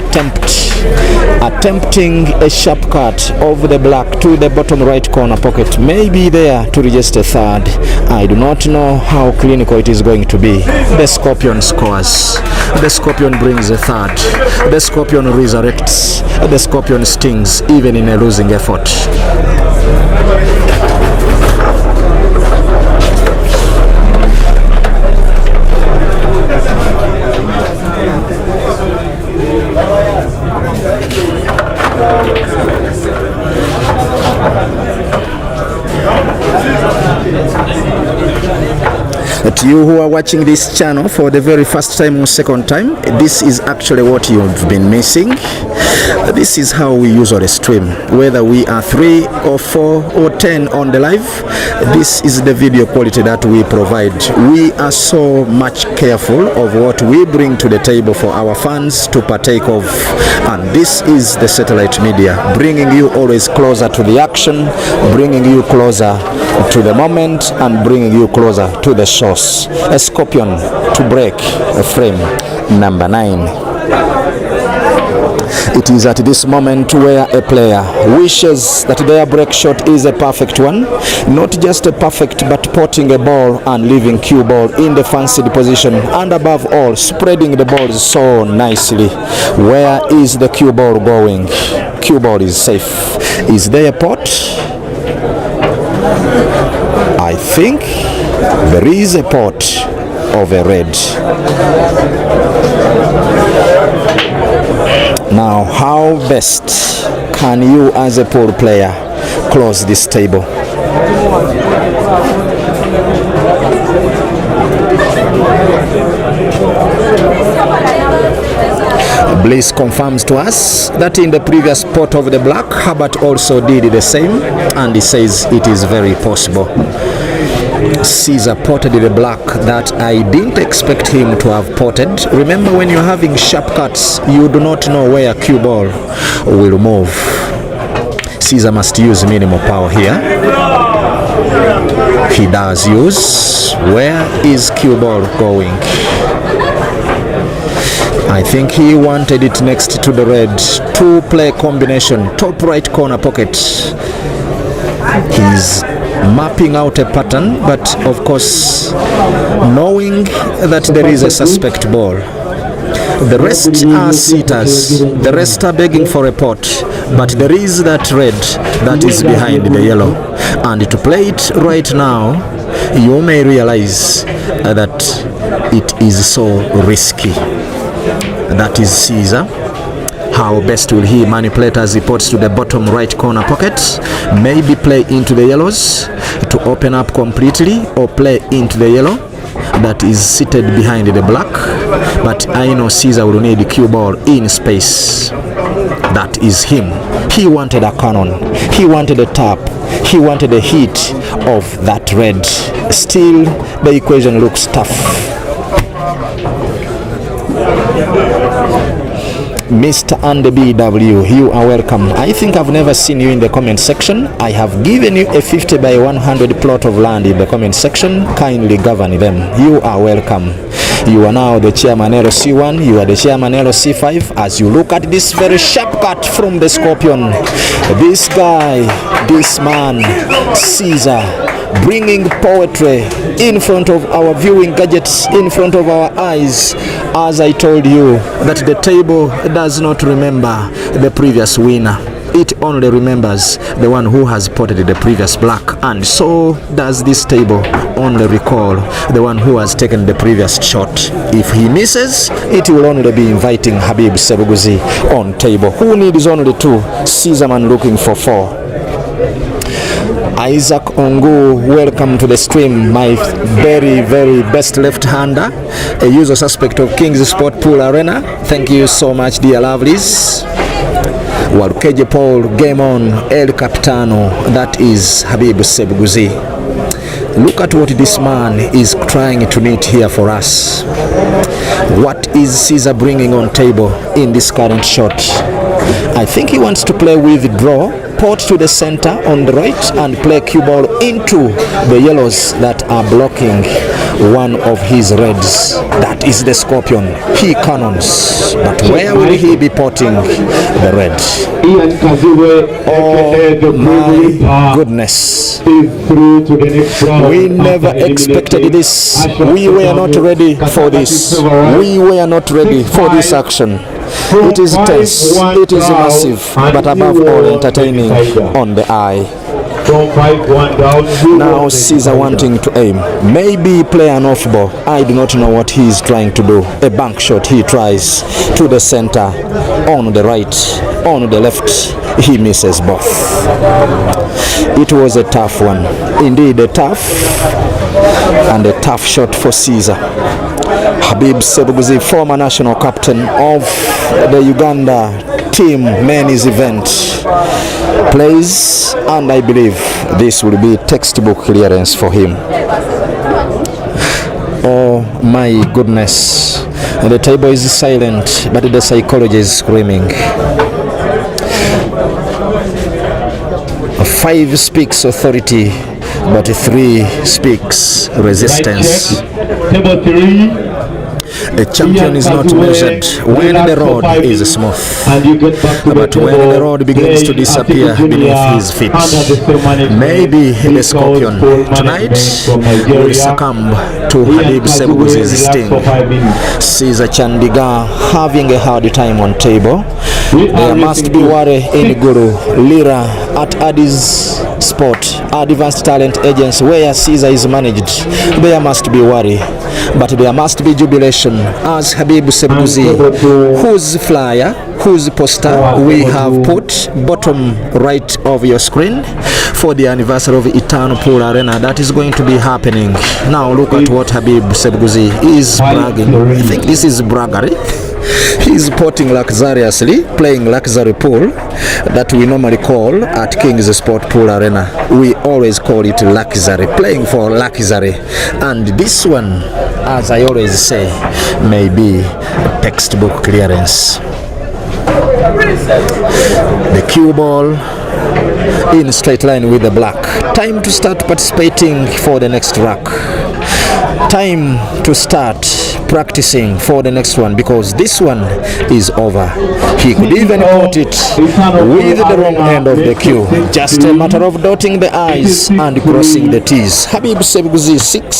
C: attempting a sharp cut over the black to the bottom right corner pocket, maybe there to register third. I do not know how clinical it is going to be. The Scorpion scores. The Scorpion brings a third. The Scorpion resurrects. The Scorpion stings even in a losing effort. But you who are watching this channel for the very first time or second time, this is actually what you've been missing. This is how we usually stream. Whether we are 3 or 4 or 10 on the live, this is the video quality that we provide. We are so much careful of what we bring to the table for our fans to partake of. And this is the satellite media, bringing you always closer to the action, bringing you closer to the moment, and bringing you closer to the source. A Scorpion to break frame number 9. It is at this moment where a player wishes that their break shot is a perfect one, not just a perfect, but potting a ball and leaving cue ball in the fancied position, and above all spreading the balls so nicely. Where is the cue ball going? Cue ball is safe. Is there a pot? I think there is a pot of a red. Now, how best can you as a pool player close this table? Bliss confirms to us that in the previous pot of the black, Herbert also did the same, and he says it is very possible. Caesar potted the black that I didn't expect him to have potted. Remember, when you're having sharp cuts, you do not know where cue ball will move. Caesar must use minimal power here. He does use. Where is cue ball going? I think he wanted it next to the red. 2-play combination, top right corner pocket. He's mapping out a pattern, but of course knowing that there is a suspect ball. The rest are sitters, the rest are begging for a pot, but there is that red that is behind the yellow, and to play it right now you may realize that it is so risky. That is Caesar. How best will he manipulate as he pots to the bottom right corner pocket? Maybe play into the yellows to open up completely, or play into the yellow that is seated behind the black. But I know Caesar will need the cue ball in space. That is him. He wanted a cannon. He wanted a tap. He wanted a hit of that red. Still, the equation looks tough. Mr. Andy BW, you are welcome. I think I've never seen you in the comment section. I have given you a 50 by 100 plot of land in the comment section. Kindly govern them. You are welcome. You are now the chairman LC1. You are the chairman LC5. As you look at this very sharp cut from the Scorpion, this guy, this man, Caesar, bringing poetry in front of our viewing gadgets, in front of our eyes. As I told you, that the table does not remember the previous winner. It only remembers the one who has potted the previous black, and so does this table only recall the one who has taken the previous shot. If he misses, it will only be inviting Habib Ssebuguzi on table, who needs only 2, Caesar man looking for 4. Isaac Ongu, welcome to the stream, my very, very best left-hander, a usual suspect of King's Sport Pool Arena. Thank you so much, dear lovelies. Walukeje Paul, game on, El Capitano, that is Habib Ssebuguzi. Look at what this man is trying to knit here for us. What is Caesar bringing on table in this current shot? I think he wants to play with draw, port to the center on the right and play cue ball into the yellows that are blocking one of his reds. That is the Scorpion. He cannons. But where will he be porting the red? Oh my goodness. We never expected this. We were not ready for this. We were not ready for this action. It is tense, it is massive, but above all entertaining on the eye. Now Caesar wanting to aim, maybe play an off ball. I do not know what he is trying to do. A bank shot he tries to the center, on the right, on the left. He misses both. It was a tough one, indeed a tough shot for Caesar. Habib Ssebuguzi, former national captain of the Uganda team men's event, plays, and I believe this will be textbook clearance for him. Oh my goodness. The table is silent, but the psychology is screaming. 5 speaks authority, but 3 speaks resistance.
A: Table 3.
C: A champion is not measured when the road is smooth, but when the road begins to disappear beneath his feet. Maybe the Scorpion tonight will succumb to Habib Ssebuguzi's sting. Caesar Chandiga having a hard time on table. There must be worry in Guru, Lira, at Addis Sport, Advanced Talent Agency, where Caesar is managed. There must be worry, but there must be jubilation as Habib Ssebuguzi, whose flyer, whose poster we have put bottom right of your screen for the anniversary of Eternal Pool Arena. That is going to be happening. Now look at what Habib Ssebuguzi is bragging. I think this is braggery. He's porting luxuriously, playing luxury pool that we normally call at King's Sport Pool Arena. We always call it luxury, playing for luxury. And this one, as I always say, may be textbook clearance. The cue ball in straight line with the black. Time to start participating for the next rack. Time to start practicing for the next one, because this one is over. He could even put it with the wrong end of the cue. Just a matter of dotting the I's and crossing the T's. Habib Ssebuguzi 6,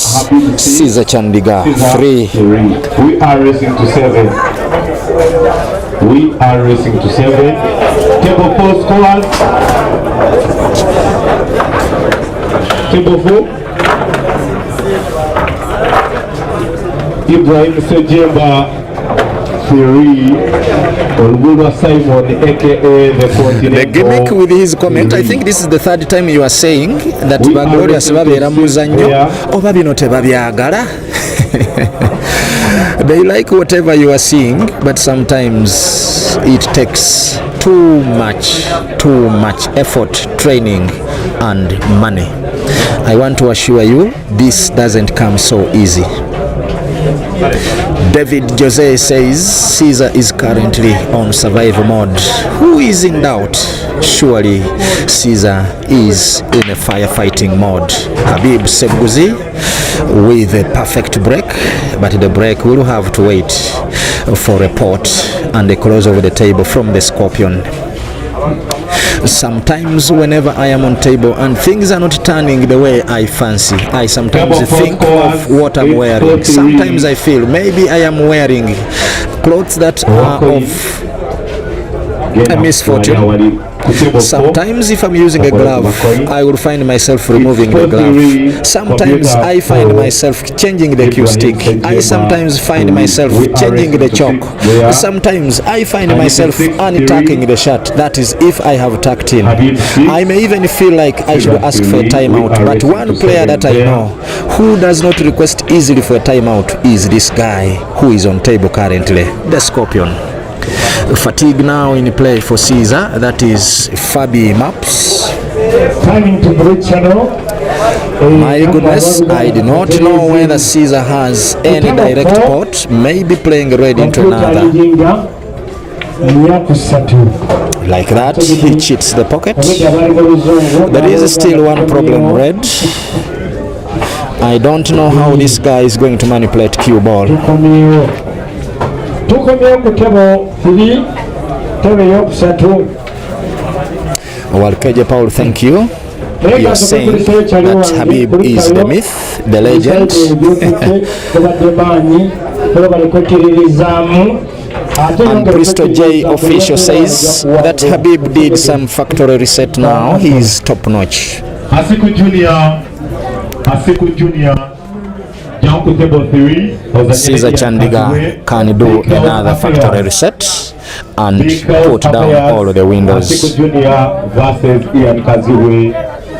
C: Caesar Chandiga 3.
A: We are racing to 7. We are racing to 7. Table 4 scores. Table 4. Ibrahim Sejemba 3, Olugulwa Simon aka the continent.
C: The gimmick with his comment, I think this is the 3rd time you are saying that Baglorious babeera muzannyo oba bino tebabyagala. They like whatever you are seeing, but sometimes it takes too much effort, training and money. I want to assure you, this doesn't come so easy. David Jose says Caesar is currently on survival mode. Who is in doubt? Surely Caesar is in a firefighting mode. Habib Ssebuguzi with a perfect break, but the break will have to wait for a port and a close over the table from the Scorpion. Sometimes whenever I am on table and things are not turning the way I fancy, I sometimes think of what I'm wearing. Sometimes I feel maybe I am wearing clothes that are of a misfortune. Sometimes if I'm using a glove, I will find myself removing the glove. Sometimes I find myself changing the cue stick. I sometimes find myself changing the chalk. Sometimes I find myself untucking the shot. That is if I have tucked in. I may even feel like I should ask for a timeout. But one player that I know who does not request easily for a timeout is this guy who is on table currently, the Scorpion. Fatigue now in play for Caesar. That is Fabi Maps.
F: Timing to break channel.
C: My goodness, I do not know whether Caesar has any direct port. Maybe playing red into another. Like that, he cheats the pocket. There is still one problem, red. I don't know how this guy is going to manipulate cue ball. Walkeje Paul, thank you. You are saying that Habib is the myth, the legend. And Bristol J official says that Habib did some factory reset now. He is top notch.
A: Asiku Junior, jump to table 3.
C: Caesar Chandiga can do another factory reset and put down all the windows.
A: Asiku Junior versus Ian Kaziwe.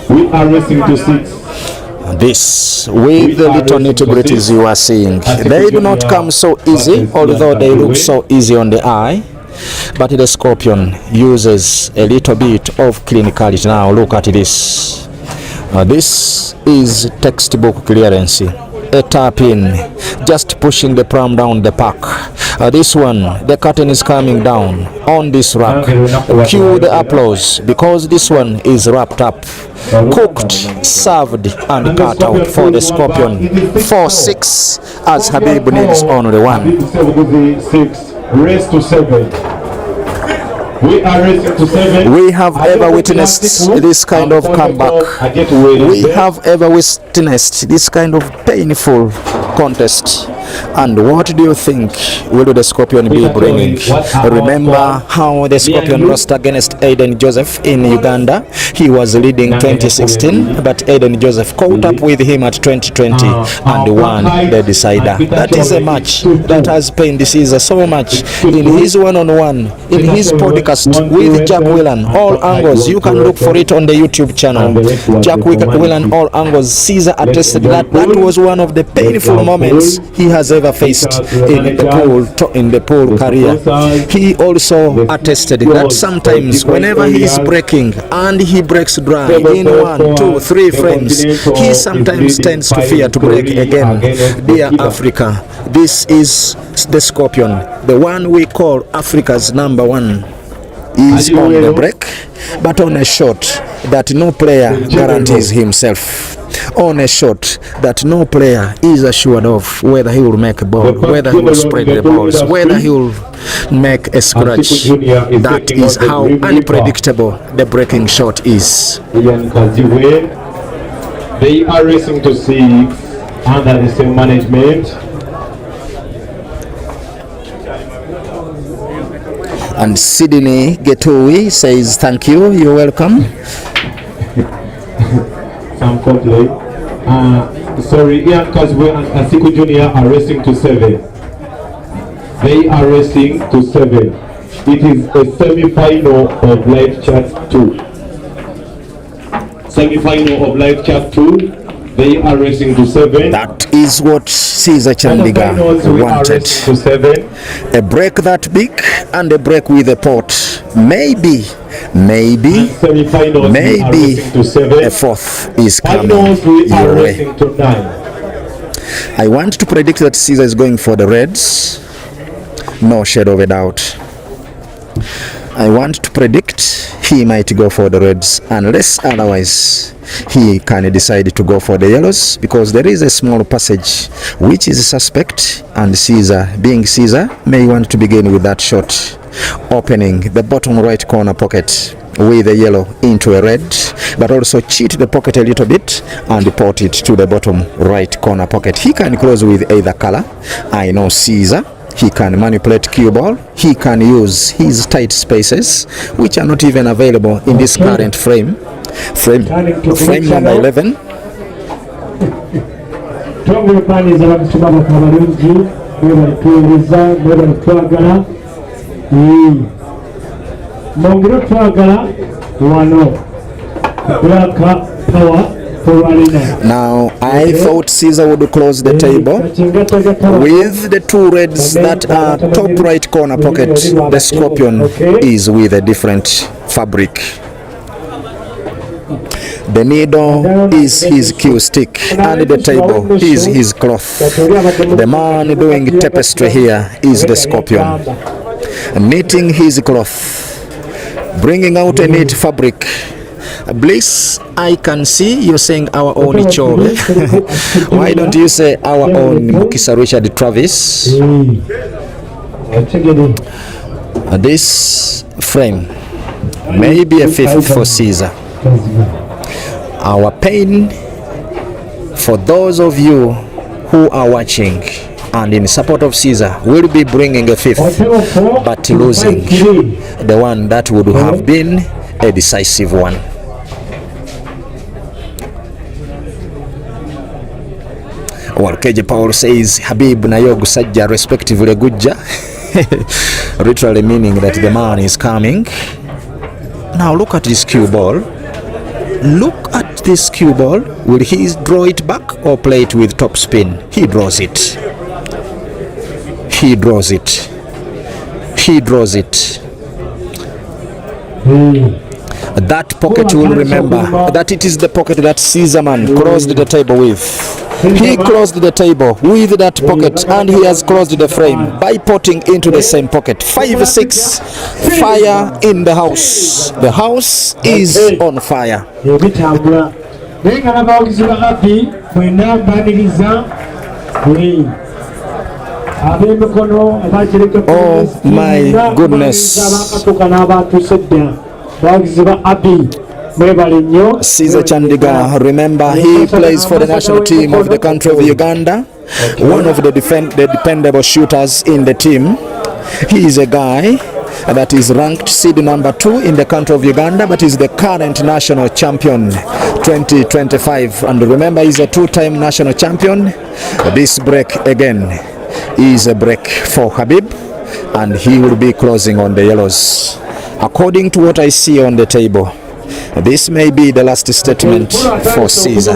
A: We are racing to 6.
C: This, with the little nitty-gritties you are seeing, they do not come so easy, although they look so easy on the eye. But the Scorpion uses a little bit of clinicality. Now look at this. This is textbook clearance. A tap in, just pushing the pram down the pack. This one, the curtain is coming down on this rack. Cue the applause because this one is wrapped up, cooked, served and cut out for the Scorpion. 4-6 as Habib needs only one.
A: Ssebuguzi 6, race to 7. We are racing to 7.
C: We have ever witnessed this kind of comeback. We have ever witnessed this kind of painful contest. And what do you think will the Scorpion be bringing? Remember how the Scorpion lost against Aiden Joseph in Uganda? He was leading 2016, but Aiden Joseph caught up with him at 2020 and won the decider. That is a match that has pained Caesar so much. In his one-on-one, in his podcast with Jack Whelan, All Angles, you can look for it on the YouTube channel. Jack Whelan, All Angles, Caesar attested that that was one of the painful moments he has ever faced in the pool career. He also attested that sometimes whenever he is breaking and he breaks dry in 1, 2, 3 frames, he sometimes tends to fear to break again. Dear Africa, this is the Scorpion, the one we call Africa's number 1. Is on the break, but on a shot that no player guarantees himself. On a shot that no player is assured of whether he will make a ball, whether he will spread the balls, whether he will make a scratch. That is how unpredictable the breaking shot is.
A: They are racing to 6 under the same management.
C: And Sydney Getui says thank you, you're welcome.
A: Some complain. Sorry, Ian Kazwe and Asiku Junior are racing to 7. They are racing to 7. It is a semi-final of live chat 2. Semi-final of live chat 2. They are racing to 7.
C: That is what Caesar Chandiga wanted.
A: To 7.
C: A break that big and a break with a pot. Maybe a fourth is coming your way. I want to predict that Caesar is going for the Reds. No shadow of a doubt. I want to predict he might go for the Reds, unless otherwise he can decide to go for the Yellows, because there is a small passage which is suspect, and Caesar, being Caesar, may want to begin with that shot, opening the bottom right corner pocket with a yellow into a red, but also cheat the pocket a little bit and port it to the bottom right corner pocket. He can close with either color. I know Caesar He can manipulate cue ball. He can use his tight spaces, which are not even available in this current frame. Frame number 11. Now, I thought Caesar would close the table with the two reds that are top right corner pocket. The Scorpion is with a different fabric. The needle is his cue stick, and the table is his cloth. The man doing tapestry here is the Scorpion, knitting his cloth, bringing out a neat fabric. Bliss, I can see you're saying our own Chobe. Why don't you say our own Mukisa Richard Travis? This frame may be a fifth for Caesar. Our pain for those of you who are watching and in support of Caesar will be bringing a fifth, but losing the one that would have been a decisive one. Well, KJ Paul says Habib na yo gusajja respectively gujja, literally meaning that the man is coming. Now look at this cue ball. Look at this cue ball. Will he draw it back or play it with top spin? He draws it. He draws it. He draws it. That pocket will remember that it is the pocket that Caesar man closed the table with. He closed the table with that pocket, and he has closed the frame by putting into the same pocket. 5-6, fire in the house. The house is on fire. Oh my goodness. Caesar Chandiga, remember, he plays for the national team of the country of Uganda, one of the dependable shooters in the team. He is a guy that is ranked seed number 2 in the country of Uganda, but is the current national champion 2025. And remember, he's a 2-time national champion. This break again is a break for Habib, and he will be closing on the yellows. According to what I see on the table, this may be the last statement for Caesar.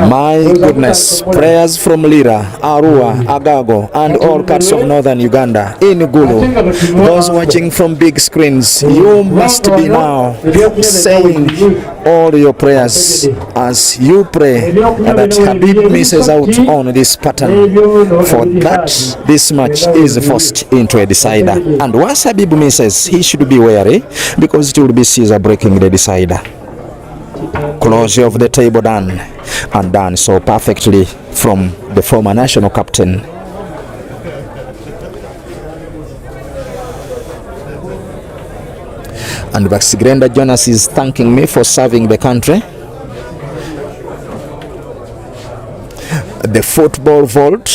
C: My goodness, prayers from Lira, Arua, Agago, and all parts of northern Uganda, in Gulu. Those watching from big screens, you must be now saying all your prayers as you pray that Habib misses out on this pattern, for that this match is forced into a decider. And once Habib misses, he should be wary, because it will be Caesar breaking the decider. Closure of the table done, and done so perfectly from the former national captain. And Baxigrenda Jonas is thanking me for serving the country. The football vault.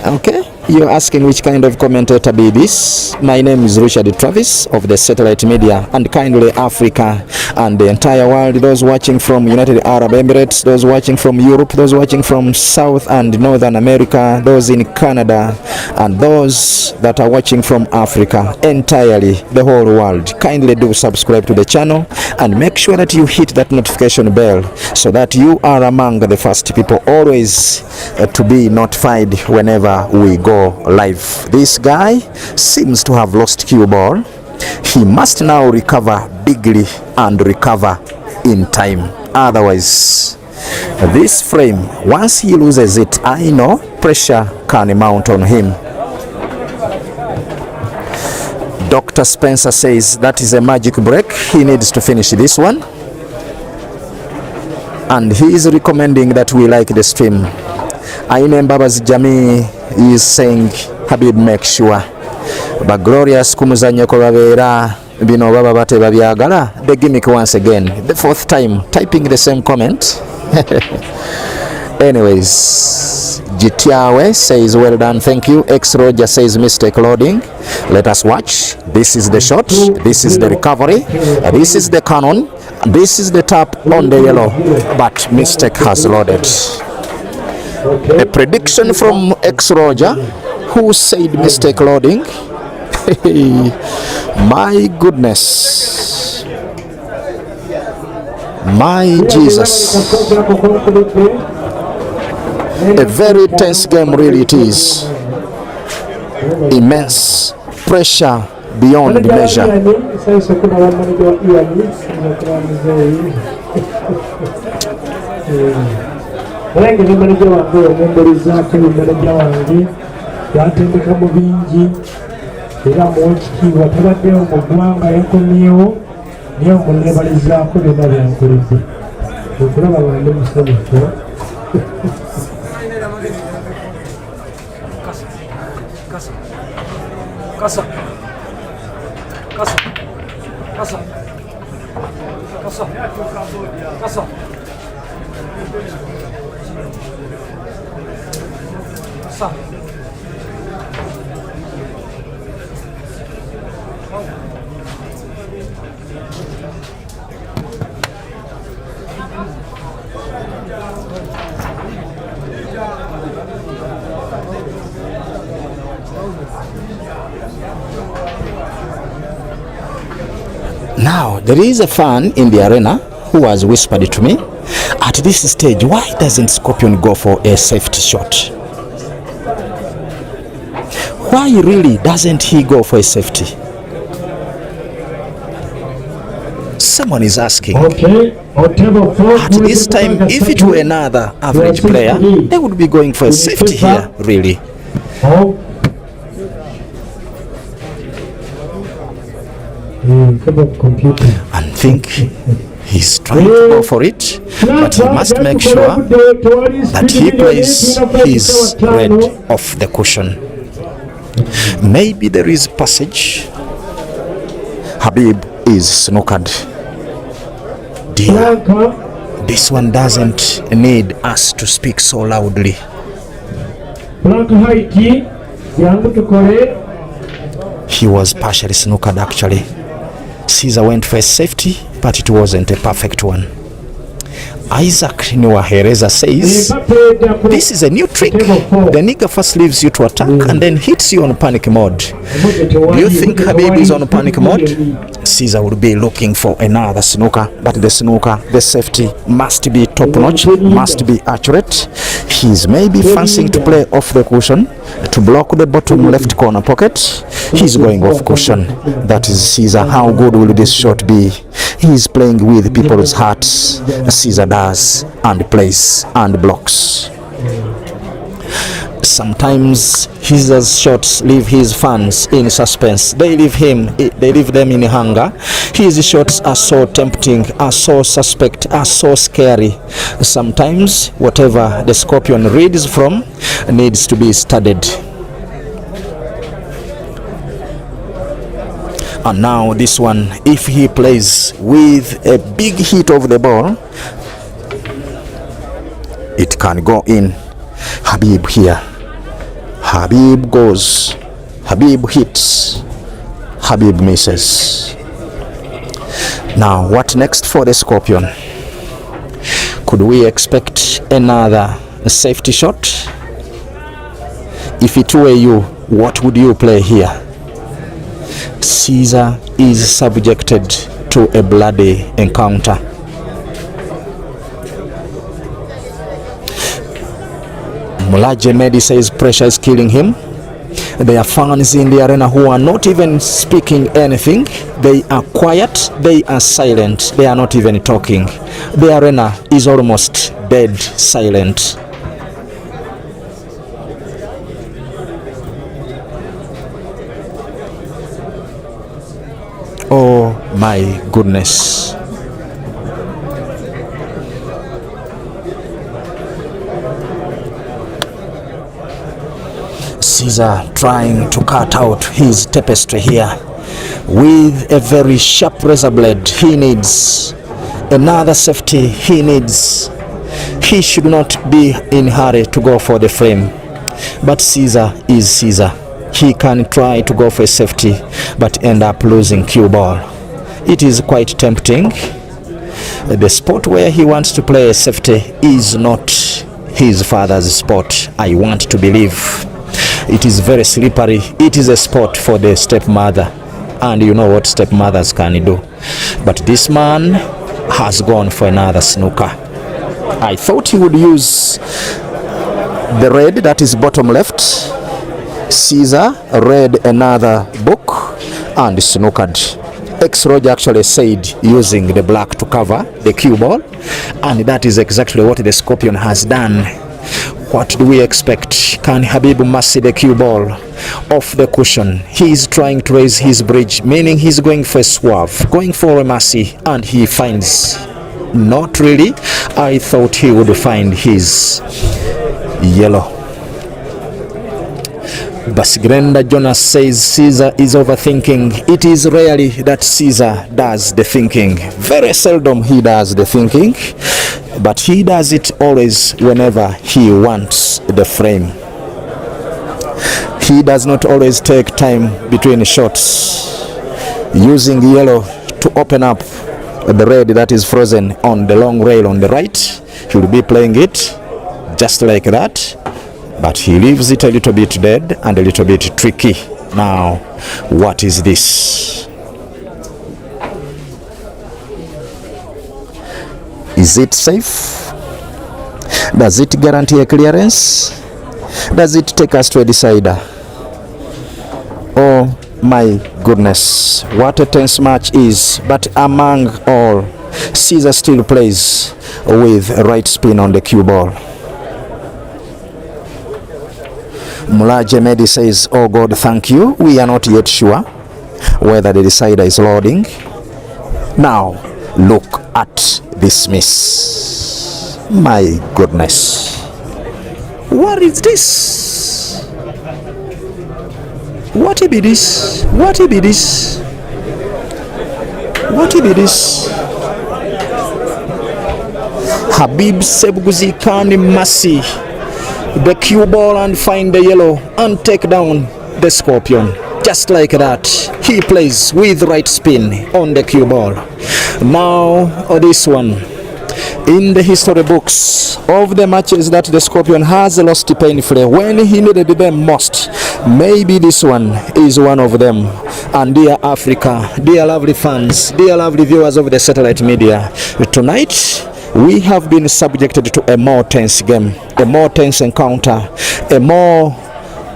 C: Okay, you're asking which kind of commentator be this. My name is Richard Travis of the Satellite Media, and kindly Africa and the entire world, those watching from United Arab Emirates, those watching from Europe, those watching from South and Northern America, those in Canada, and those that are watching from Africa, entirely the whole world, kindly do subscribe to the channel and make sure that you hit that notification bell so that you are among the first people always to be notified whenever we go live. This guy seems to have lost cue ball. He must now recover bigly and recover in time. Otherwise, this frame, once he loses it, I know pressure can mount on him. Dr. Spencer says that is a magic break. He needs to finish this one. And he is recommending that we like the stream. Aine Mbabazi Jami is saying Habib make sure. But glorious kumuzanya kolabera bino baba bate babyagala. The gimmick once again, the fourth time typing the same comment. Anyways, Jitiawe says well done, thank you. X Roger says mistake loading. Let us watch. This is the shot, this is the recovery, this is the cannon, this is the tap on the yellow, but mistake has loaded. A prediction from X Roger, who said mistake loading. My goodness, my Jesus. A very tense game really it is. Immense pressure beyond measure.
F: era muwekitiibwa tabaddeyo mu ggwanga yakomyewo niyo omunebalizaako byonna byankoledde okulaba bandi musanyufu.
C: Now, there is a fan in the arena who has whispered to me, at this stage, why doesn't Scorpion go for a safety shot? Why really doesn't he go for a safety? Someone is asking.
F: Okay.
C: At this time, if it were another average player, they would be going for a safety here, really. And think he's trying to go for it, but he must make sure that he plays his red off the cushion. Maybe there is passage. Habib is snookered. Dear, this one doesn't need us to speak so loudly. He was partially snookered actually. Caesar went for a safety, but it wasn't a perfect one. Isaac Niwahereza says, this is a new trick. The nigger first leaves you to attack and then hits you on panic mode. Do you think Habib is on panic mode? Caesar would be looking for another snooker, but the snooker, the safety must be top notch, must be accurate. He's maybe fancying to play off the cushion to block the bottom left corner pocket. He's going off cushion. That is Caesar. How good will this shot be? He's playing with people's hearts. Caesar does and plays and blocks. Sometimes his shots leave his fans in suspense. They leave them in hunger. His shots are so tempting, are so suspect, are so scary. Sometimes whatever the Scorpion reads from needs to be studied. And now this one, if he plays with a big hit of the ball, it can go in. Habib here. Habib goes. Habib hits. Habib misses. Now what next for the Scorpion? Could we expect another safety shot? If it were you, what would you play here? Caesar is subjected to a bloody encounter. Mulaje Medi says pressure is killing him. There are fans in the arena who are not even speaking anything. They are quiet, they are silent, they are not even talking. The arena is almost dead silent. Oh my goodness. Caesar trying to cut out his tapestry here. with a very sharp razor blade. He needs another safety. He should not be in hurry to go for the frame. But Caesar is Caesar. He can try to go for a safety but end up losing cue ball. It is quite tempting. The sport where he wants to play a safety is not his father's sport, I want to believe. It is very slippery. It is a sport for the stepmother, and you know what stepmothers can do. But this man has gone for another snooker. I thought he would use the red, that is bottom left. Caesar read another book and snookered. Ex-Roger actually said using the black to cover the cue ball, and that is exactly what the Scorpion has done. What do we expect? Can Habib mercy the cue ball off the cushion? He is trying to raise his bridge, meaning he's going for a swerve, going for a mercy, and he finds not really. I thought he would find his yellow. Basigrenda Jonas says Caesar is overthinking. It is rarely that Caesar does the thinking. Very seldom he does the thinking, but he does it always whenever he wants the frame. He does not always take time between shots. Using yellow to open up the red that is frozen on the long rail on the right, he will be playing it just like that. But he leaves it a little bit dead and a little bit tricky. Now, what is this? Is it safe? Does it guarantee a clearance? Does it take us to a decider? Oh my goodness, what a tense match is. But among all, Caesar still plays with right spin on the cue ball. Mulaje Medi says, oh God, thank you. We are not yet sure whether the decider is loading. Now, look at this miss. My goodness. What is this? What be this? What be this? What be this? Habib Ssebuguzi can mercy the cue ball and find the yellow and take down the Scorpion. Just like that, he plays with right spin on the cue ball. Now this one, in the history books of the matches that the Scorpion has lost painfully when he needed them most, maybe this one is one of them. And dear Africa, dear lovely fans, dear lovely viewers of the satellite media, tonight we have been subjected to a more tense game, a more tense encounter, a more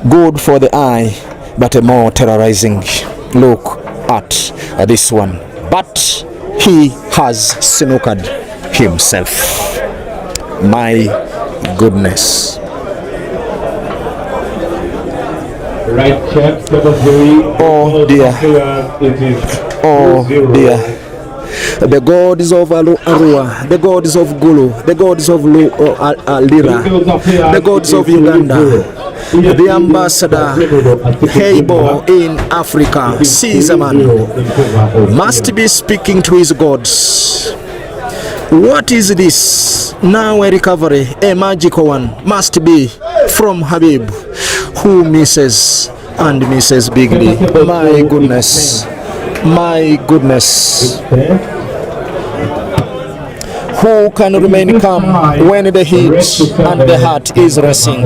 C: good for the eye, but a more terrorizing. Look at this one. But he has snookered himself. My goodness.
A: Right check, Ssebuguzi.
C: Oh dear. Oh dear. The gods of Arua, the gods of Gulu, the gods of Lira, the gods of Uganda, the ambassador Heibo in Africa, Caesar man, must be speaking to his gods. What is this? Now a recovery, a magical one, must be from Habib, who misses and misses bigly. My goodness. My goodness. Who can remain calm when the heat and the heart is racing?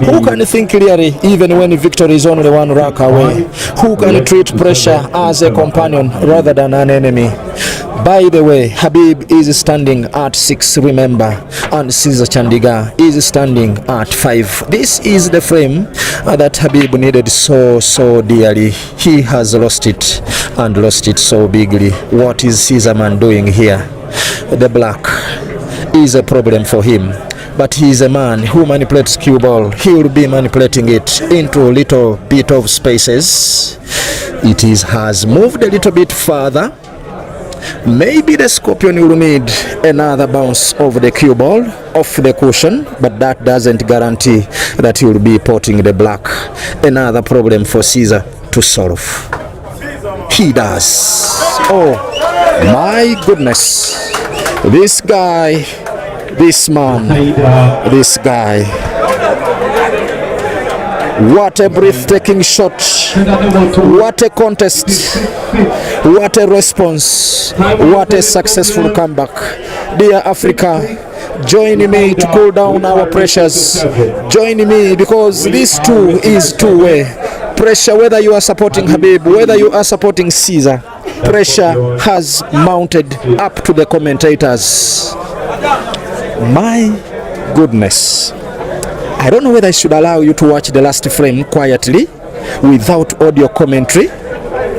C: Who can think clearly even when victory is only one rack away? Who can treat pressure as a companion rather than an enemy? By the way, Habib is standing at 6, remember, and Caesar Chandiga is standing at 5. This is the frame that Habib needed so dearly. He has lost it, and lost it so bigly. What is Caesar man doing here? The black is a problem for him, but he is a man who manipulates cue ball. He will be manipulating it into a little bit of spaces. It has moved a little bit further. Maybe the Scorpion will need another bounce of the cue ball off the cushion, but that doesn't guarantee that he will be potting the black. Another problem for Caesar to solve. he does. Oh my goodness. This guy, this man, this guy. What a breathtaking shot. What a contest. What a response. What a successful comeback. Dear Africa, join me to cool down our pressures. Join me because this too is two-way. Pressure, whether you are supporting Habib, whether you are supporting Caesar, pressure has mounted up to the commentators. My goodness. I don't know whether I should allow you to watch the last frame quietly without audio commentary.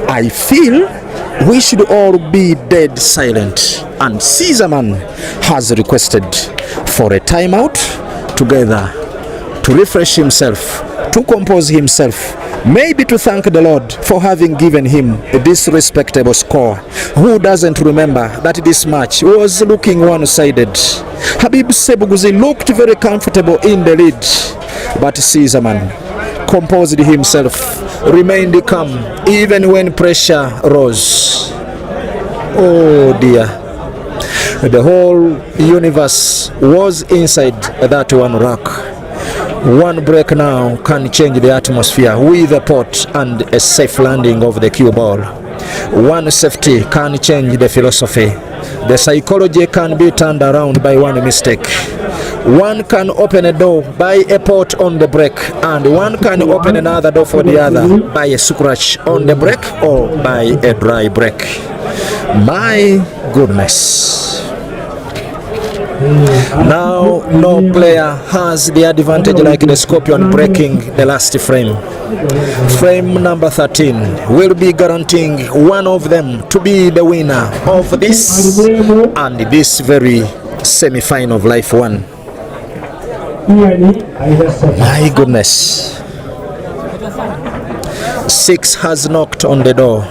C: I feel we should all be dead silent. And Caesarman has requested for a timeout together to refresh himself, to compose himself, maybe to thank the Lord for having given him this respectable score. Who doesn't remember that this match was looking one-sided? Habib Ssebuguzi looked very comfortable in the lead, but Caesarman composed himself, remained calm even when pressure rose. Oh dear. The whole universe was inside that one rock. One break now can change the atmosphere with a pot and a safe landing of the cue ball. One safety can change the philosophy. The psychology can be turned around by one mistake. One can open a door by a pot on the break, and one can open another door for the other by a scratch on the break or by a dry break. My goodness. Now no player has the advantage like the Scorpion breaking the last frame. Frame number 13 will be guaranteeing one of them to be the winner of this and this very semi-final of Life 1. My goodness. 6 has knocked on the door.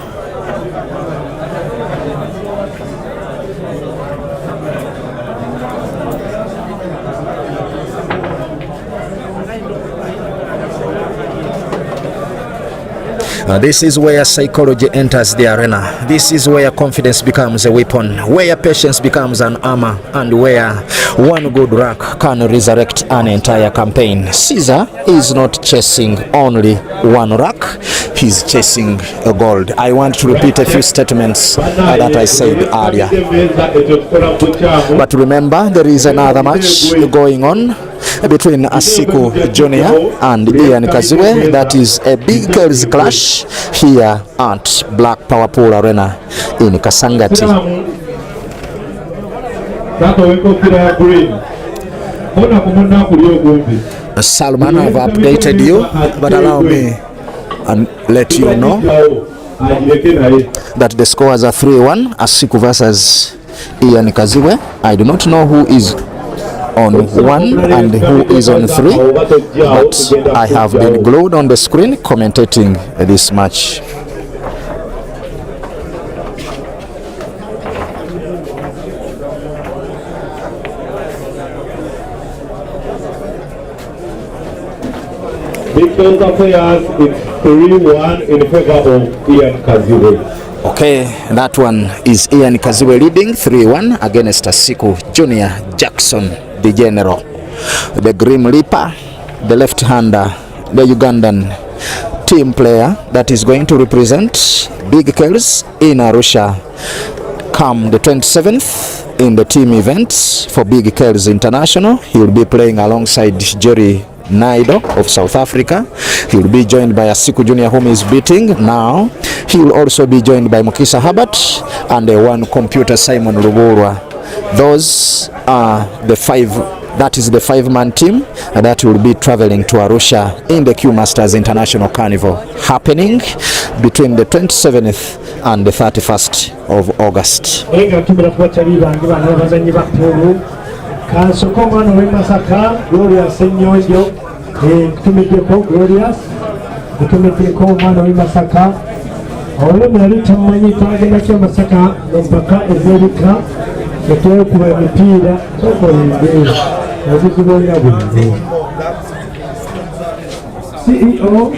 C: This is where psychology enters the arena. This is where confidence becomes a weapon, where patience becomes an armor, and where one good rack can resurrect an entire campaign. Caesar is not chasing only one rack, he's chasing a gold. I want to repeat a few statements that I said earlier. But remember, there is another match going on between Asiku Junior and Ian Kaziwe. That is a big girls clash here at Black Power Pool Arena in Kasangati. Salman, I've updated you, but allow me and let you know that the scores are 3-1, Asiku versus Ian Kaziwe. I do not know who is on 1 and who is on 3, but I have been glued on the screen commentating this match.
A: Because the players, it's 3-1 in favor of Ian Kaziwe.
C: Okay, that one is Ian Kaziwe leading 3-1 against Asiku Junior Jackson, the general. The Grim Reaper, the left-hander, the Ugandan team player that is going to represent Big Kells in Arusha come the 27th in the team event for Big Kells International. He will be playing alongside Jerry Naido of South Africa. He will be joined by Asiku Junior, whom is beating now. He will also be joined by Mukisa Herbert and the one computer Simon Luburwa. Those are the 5. That is the 5-man team that will be traveling to Arusha in the Q Masters International Carnival, happening between the 27th and the 31st of August.
F: CEO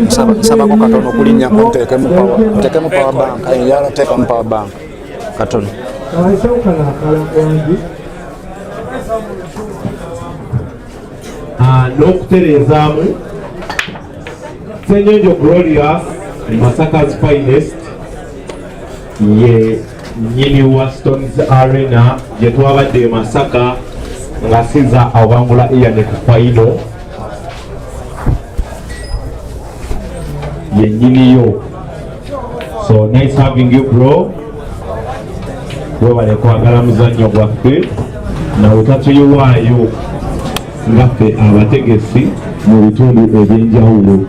C: Nsaba ko katono kulinya ntekemu power bank ayala teka mu power bank katono
A: n'okuterezaamu Ssenyonjo Glorious Masaka's finest ye nyini wa Stones Arena gye twabadde e Masaka nga Siza awangula iyane ku final ye nyini yo. So nice having you bro. Webale kwagala muzannyo gwaffe nawe tatuyuwaayo ngaffe abategesi mu bitundu ebyenjawulo.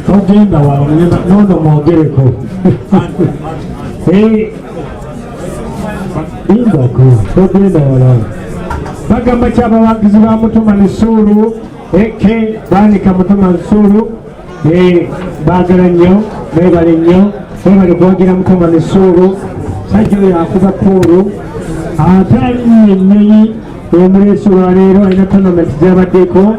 F: Togenda wawulira nono mwogereko indako togenda walawo bagamba kyabawagizi ba Mutuma Nsuulu eke baanika Mutuma Nsuulu baagala nnyo beebale nnyo beebale kuwagira Mutuma Nsuulu sajja oyo akuba puulu ate alinnye ennyonyi omuleesi olwaleero alina tonamenti gyabaddeko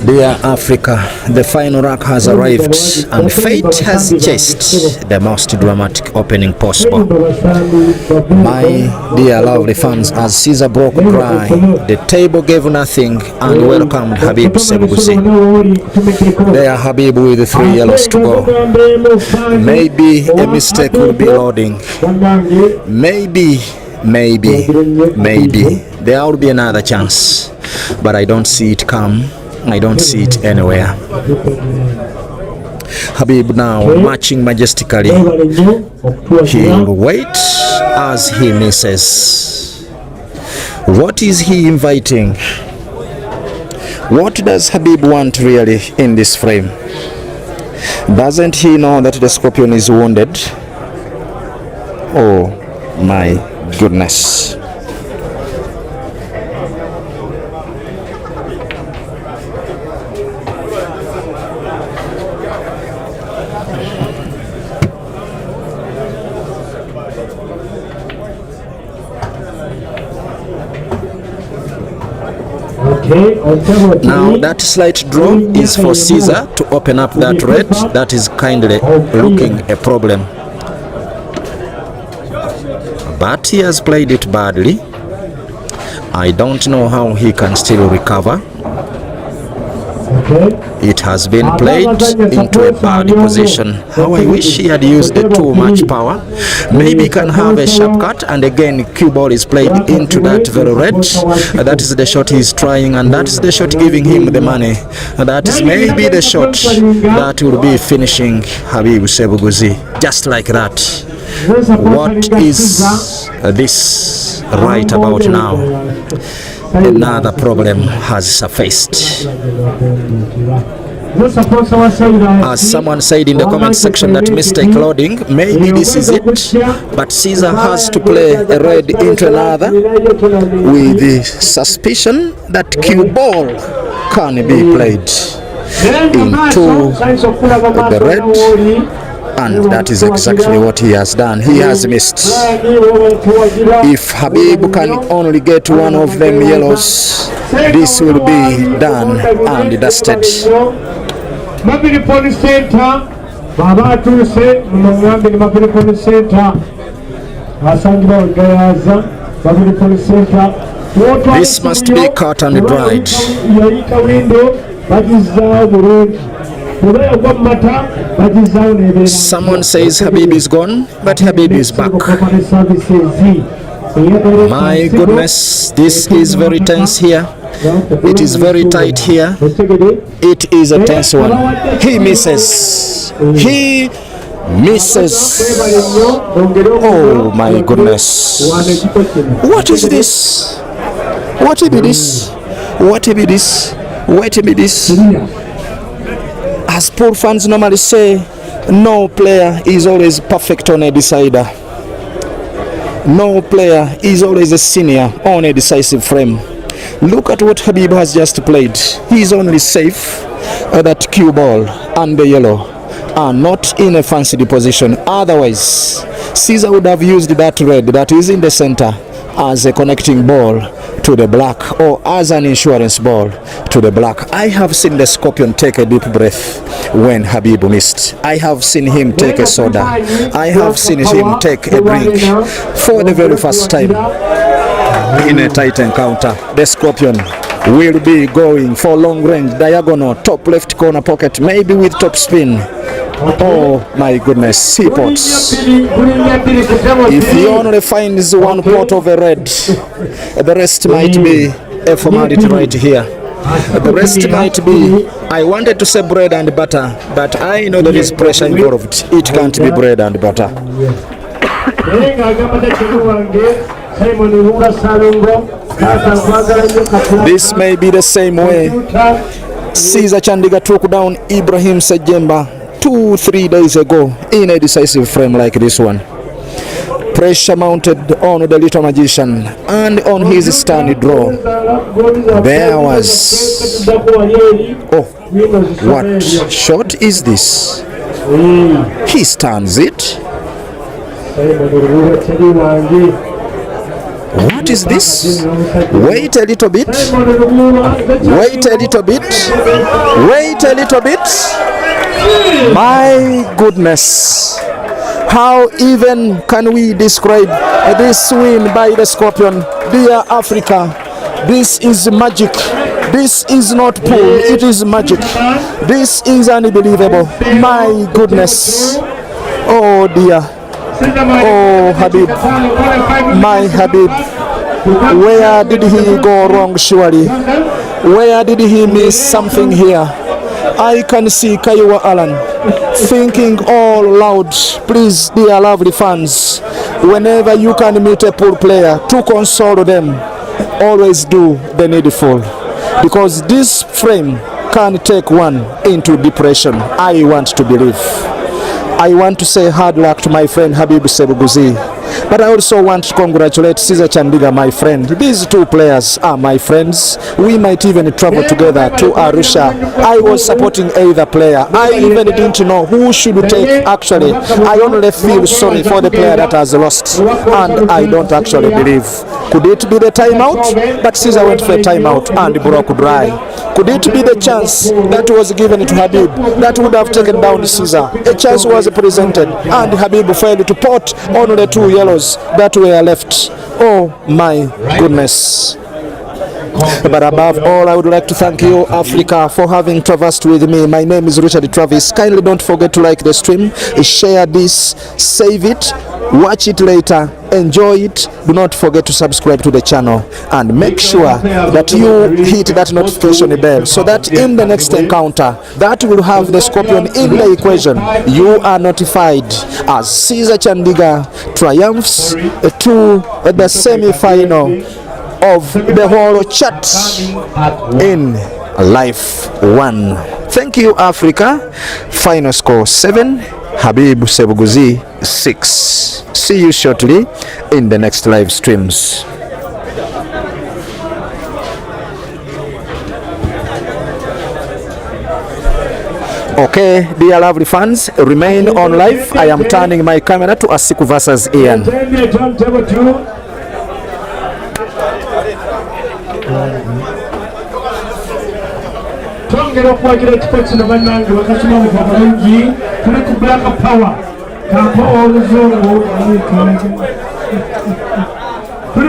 C: Dear Africa, the final rack has arrived and fate has chased the most dramatic opening possible. My dear lovely fans, as Caesar broke cry, the table gave nothing and welcomed Habib Ssebuguzi. There Habib with 3 yellows to go. Maybe a mistake will be loading. Maybe there will be another chance, but I don't see it come. I don't see it anywhere. Habib now marching majestically. He'll wait as he misses. What is he inviting? What does Habib want really in this frame? Doesn't he know that the Scorpion is wounded? Oh my goodness. Now that slight draw is for Caesar to open up that red. That is kindly looking a problem. But he has played it badly. I don't know how he can still recover. It has been played into a bad position. How I wish he had used too much power. Maybe he can have a sharp cut, and again cue ball is played into that very red. That is the shot he's trying, and that is the shot giving him the money. That is maybe the shot that will be finishing Habib Ssebuguzi. Just like that. What is this right about now? Another problem has surfaced. As someone said in the comment section that mistake loading, maybe this is it, but Caesar has to play a red into another with the suspicion that cue ball can be played into the red. And that is exactly what he has done. He has missed. If Habib can only get one of them yellows, this will be done and dusted.
F: Mabiri Police Center, Baba Tuse, Mabiri Police Center, Asangiba Gayaza, Mabiri Police Center.
C: This must be cut and dried. Someone says Habib is gone, but Habib is back. My goodness, this is very tense here. It is very tight here. It is a tense one. He misses. He misses. Oh my goodness. What is this? What be this? What be this? What be this? As poor fans normally say, no player is always perfect on a decider. No player is always a senior on a decisive frame. Look at what Habib has just played. He is only safe that cue ball and the yellow are not in a fancy position. Otherwise, Caesar would have used that red that is in the center as a connecting ball to the black, or as an insurance ball to the black. I have seen the Scorpion take a deep breath when Habib missed. I have seen him take a soda. I have seen him take a drink for the very first time in a tight encounter. The Scorpion will be going for long range diagonal top left corner pocket, maybe with top spin. Oh my goodness, he pots. If he only finds one pot of a red, the rest might be a formality right here. The rest might be, I wanted to say bread and butter, but I know there is pressure involved. It can't be bread and butter. This may be the same way Caesar Chandiga took down Ibrahim Sejemba 2-3 days ago in a decisive frame like this one. Pressure mounted on the little magician and on his stand draw. There was, oh, what shot is this? He stands it. What is this? Wait a little bit. Wait a little bit. Wait a little bit. My goodness. How even can we describe this win by the Scorpion? Dear Africa, this is magic. This is not pool, it is magic. This is unbelievable. My goodness. Oh dear. Oh Habib. My Habib. Where did he go wrong surely? Where did he miss something here? I can see Kaiwa Allen thinking all loud. Please, dear lovely fans, whenever you can meet a pool player to console them, always do the needful, because this frame can take one into depression. I want to believe. I want to say hard luck to my friend Habib Ssebuguzi, but I also want to congratulate Caesar Chandiga, my friend. These two players are my friends. We might even travel together to Arusha. I was supporting either player. I even didn't know who should take. Actually, I only feel sorry for the player that has lost, and I don't actually believe. Could it be the timeout? But Caesar went for a timeout and broke dry. Could it be the chance that was given to Habib that would have taken down Caesar? A chance was presented and Habib failed to pot on the two yellows that were left. Oh my goodness. But above all, I would like to thank you, Africa, for having traversed with me. My name is Richard Travis. Kindly don't forget to like the stream, share this, save it, watch it later, enjoy it. Do not forget to subscribe to the channel and make sure that you hit that notification bell so that in the next encounter that will have the Scorpion in the equation, you are notified as Caesar Chandiga triumphs to the semi-final of the whole chat in Life 1. Thank you, Africa. Final score 7, Habib Ssebuguzi 6. See you shortly in the next live streams. Okay, dear lovely fans, remain on live. I am turning my camera to Asiku versus Ian.
F: Tongera okwagira ekifo kino bannange bakasoma mu bulungi tuli ku Black Power kampa oluzungu tuli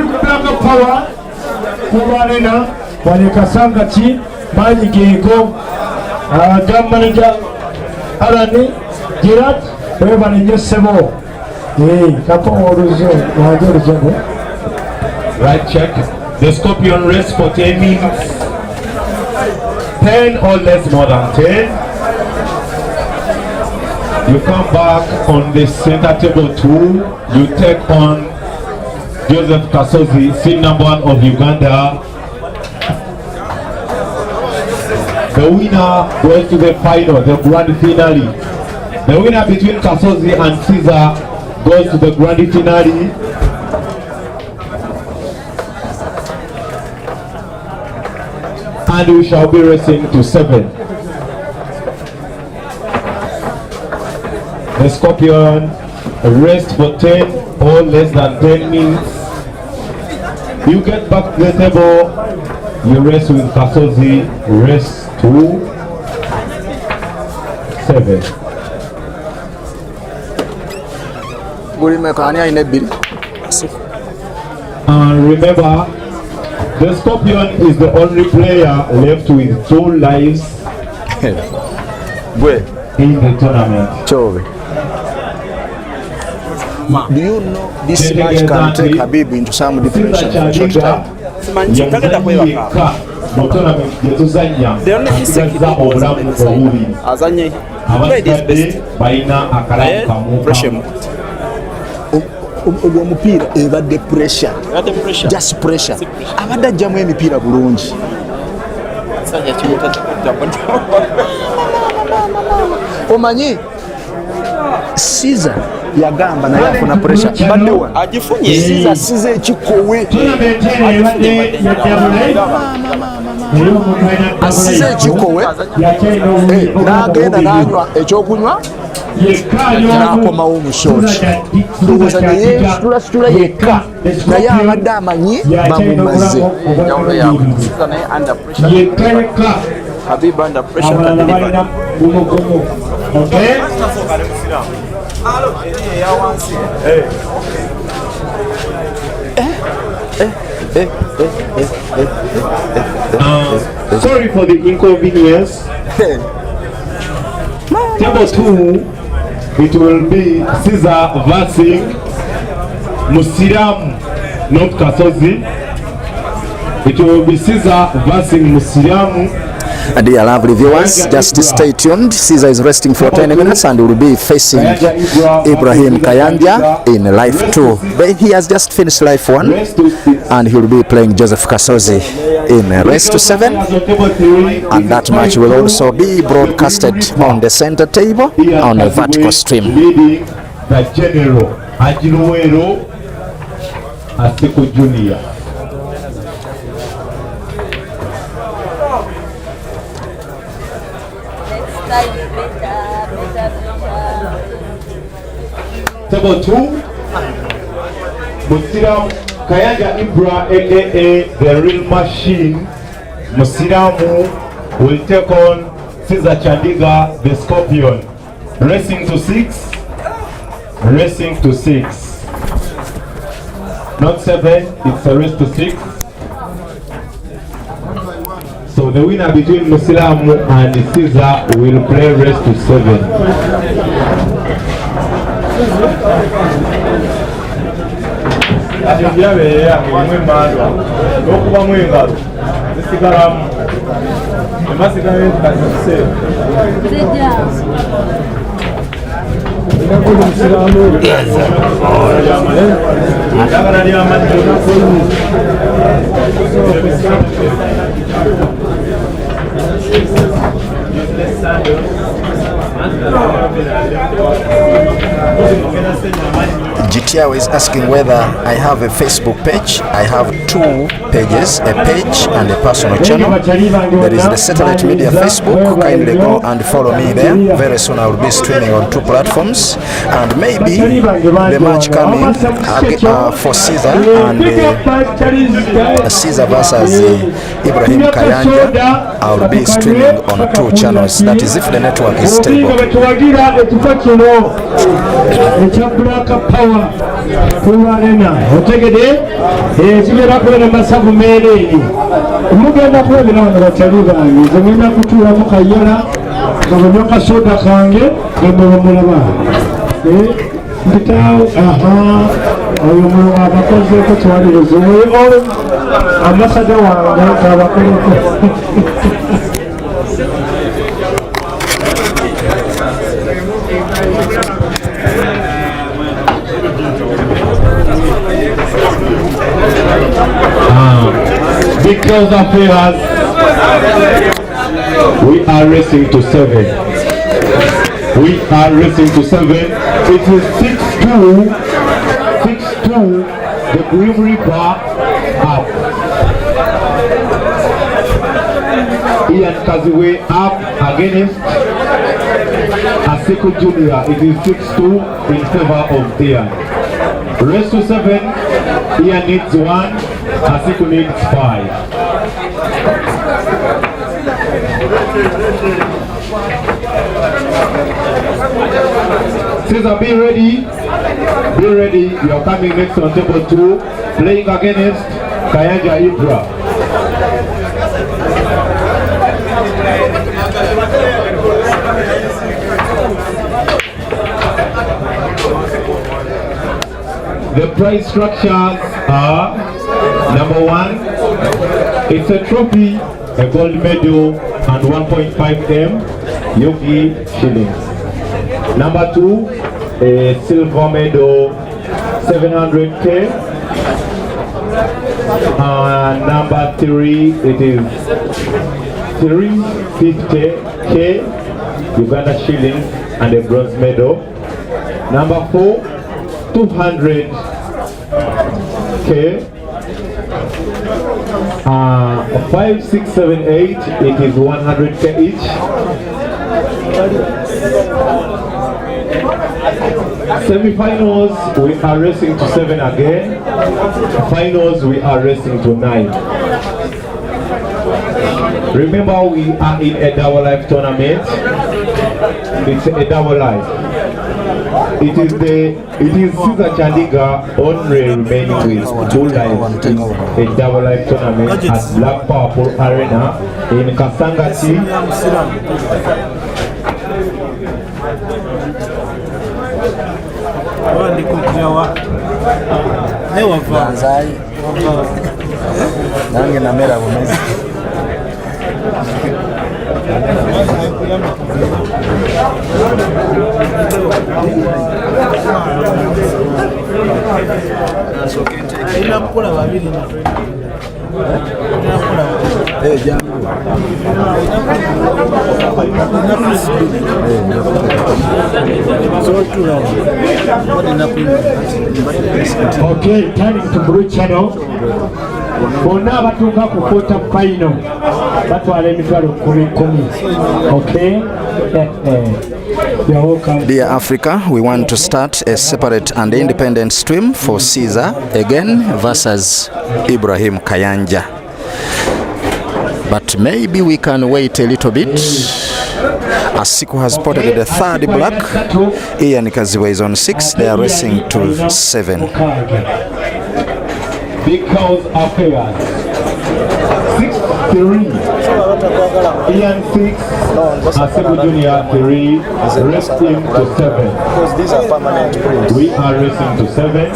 F: ku Black Power kubalena wali Kasangati banyigeeko gamanaja Alani Gerard webale nnyo ssebo kampa oluzungu wange oluzungu.
A: Right check. The Scorpion rests for 10 minutes. 10 or less, more than 10. You come back on the center table 2. You take on Joseph Kasozi, seed number 1 of Uganda. The winner goes to the final, the grand finale. The winner between Kasozi and Caesar goes to the grand finale. And we shall be racing to 7. The Scorpion rest for 10 or less than 10 minutes. You get back to the table, you rest with Kasozi, rest to 7. And remember, the Scorpion is the only player left with 2 lives in the tournament.
E: Do you know this match can take Habib into some depression for short time?
B: The only mistake he did was on the side. Azanye played his best. Pressure.
E: Omupiira ebadde pressure. Just pressure. Abadde ajjamu emipiira bulungi. Omanyi Caesar yagamba naye afuna pressure baddewa
B: Agifunye.
E: Caesar size ekikowe asize ekikowe n'agenda n'anywa ekyokunywa n'akomawo mu short ndowooza neyesitula yekka naye abadde amanyi bamumaze
B: Habib under pressure can deliver.
A: Sorry for the inconvenience. Table 2, it will be Caesar versus Musiram, not Kasozi. It will be Caesar versus Musiram.
C: Dear lovely viewers, just stay tuned. Caesar is resting for 10 minutes and will be facing Ibrahim Kayanja in Life 2. But he has just finished Life 1 and he will be playing Joseph Kasozi in Race to 7. And that match will also be broadcasted on the center table on a vertical stream.
A: The General Ajinuero Aseko Junior. Table 2, Musiram Kayanja Ibra aka the real machine. Musiramu will take on Caesar Chandiga the Scorpion. Racing to 6. Racing to 6. Not 7, it's a race to 6. So the winner between Musiramu and Caesar will play race to 7.
C: GTR is asking whether I have a Facebook page. I have 2 pages, a page and a personal channel. There is the Satellite Media Facebook. Kindly go and follow me there. Very soon I will be streaming on 2 platforms, and maybe the match coming for Caesar and Caesar versus Ibrahim Kayanja, I will be streaming on 2 channels. That is if the network is stable.
F: Ekigera kubera masavu meereeri mugenda kwebera wano batali bange nze ngenda kutuulamu kayala ngabanywa kasoda kange gemwe bamulaba mpitaawo oyo abakozeeko twaliriza oyo amasada wange abakoleko
A: Because of players, we are racing to 7. We are racing to 7. It is 6-2. 6-2. The Grim Reaper up. Ian Kaziwe up against Asiku Junior, it is 6-2 in favor of Ian. Race to 7, Ian needs 1, Asiku needs 5. Caesar, be ready. Be ready. You are coming next on table 2, playing against Kayanja Ibra. The prize structures are: number 1, it's a trophy, a gold medal, and 1.5M Yogi shillings. Number 2, a silver medal, 700K. And number 3, it is 350K Uganda shillings and a bronze medal. Number 4, 200K. 5, 6, 7, 8, it is 100K each. Semi-finals, we are racing to 7 again. Finals, we are racing to 9. Remember, we are in a double life tournament. It's a double life. It is Caesar Chandiga only remaining with 2 lives in a double life tournament at Black Purple Arena in KASANGATI.
F: Okay, turning to Blue Channel. Bonna abatuuka ku quarter final batwala emitwalo 10. Okay. You're welcome.
C: Dear Africa, we want to start a separate and independent stream for Caesar again versus Ibrahim Kayanja. But maybe we can wait a little bit. Asiku has spotted the 3rd black. Ian Kaziwa is on 6. They are racing to 7.
A: Because affairs 6-3, Ian 6, Ssebuguzi Junior 3, racing to 7.
E: Because these are permanent prints.
A: We are racing to 7.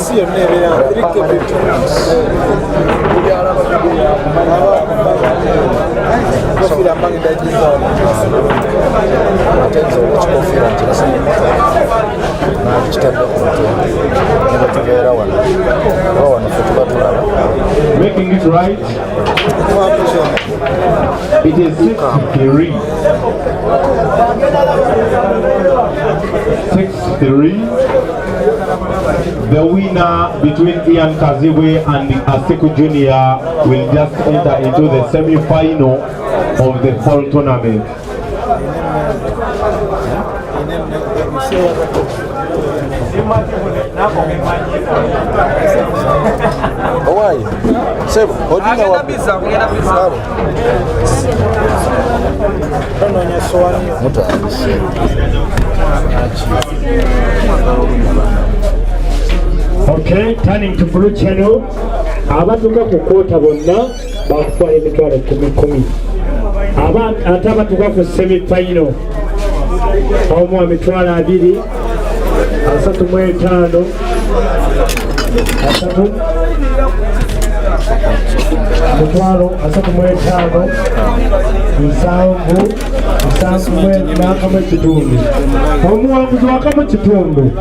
A: Making it right, it is 6-3. 6-3. The winner between Ian Kaziwe and Asiku Junior will just enter into the semi-final of the whole tournament.
E: Why? Seb,
F: Okay, turning to Blue Channel. Abatuuka ku quarter bonna bakutwala emitwalo 10. Ate abatuuka ku semi-final omu emitwalo 2, 35, 3, emitwalo 35, 7 n'akamu ekitundu. Omuwanguzi wakamu ekitundu,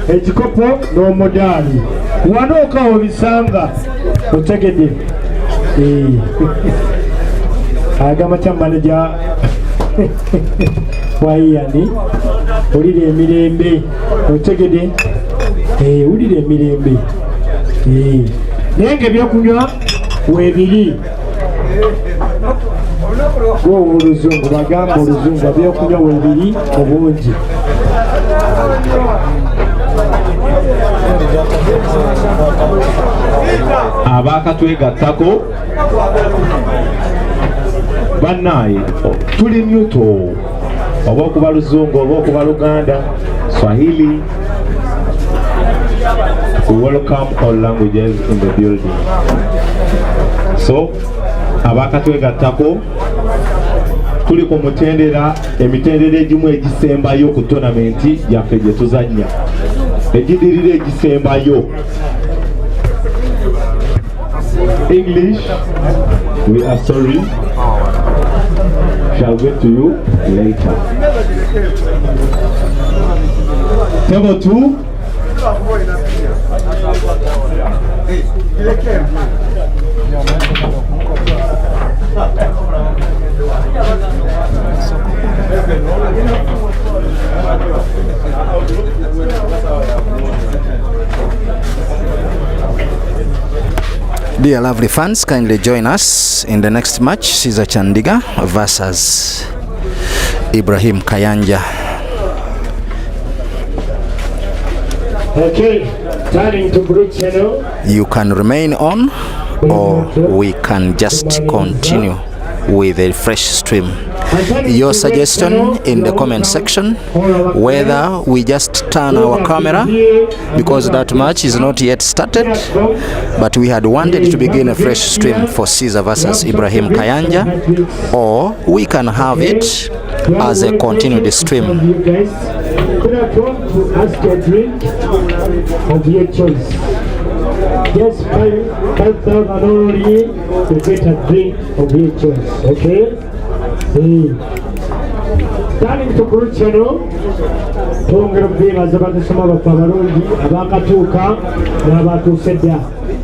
F: ekikopo n'omudaali. Wano okawo bisanga otegedde. Agamba kya manager wayiyani ulire emirembe otegedde. Ulire emirembe. Naye nga ebyokunywa weebiri. oluzungu bagamba oluzungu ebyokunywa webiri obungi.
B: Abakatwegattako bannaye tuli myuto oba okuba luzungu oba okuba luganda Swahili. We welcome all languages in the building. So abakatwegattako tuli ku mutendera emitendera egimu egisembayo ku tournamenti yaffe gye tuzannya egidirira egisembayo. English, we are sorry, shall get to you later. Table 2.
C: Dear lovely fans, kindly join us in the next match, Caesar Chandiga versus Ibrahim Kayanja.
F: Okay, turning to blue channel.
C: You can remain on or we can just continue with a fresh stream. Your suggestion in the comment section, whether we just turn our camera because that match is not yet started, but we had wanted to begin a fresh stream for Caesar versus Ibrahim Kayanja, or we can have it as a continued stream.
F: Could I come to ask a drink of your choice? Just 5,000 only to get a drink of your choice, okay? Turning to Blue Channel, twongera kubeebaza batusoma baffe abalungi abakatuuka n'abatuusedda.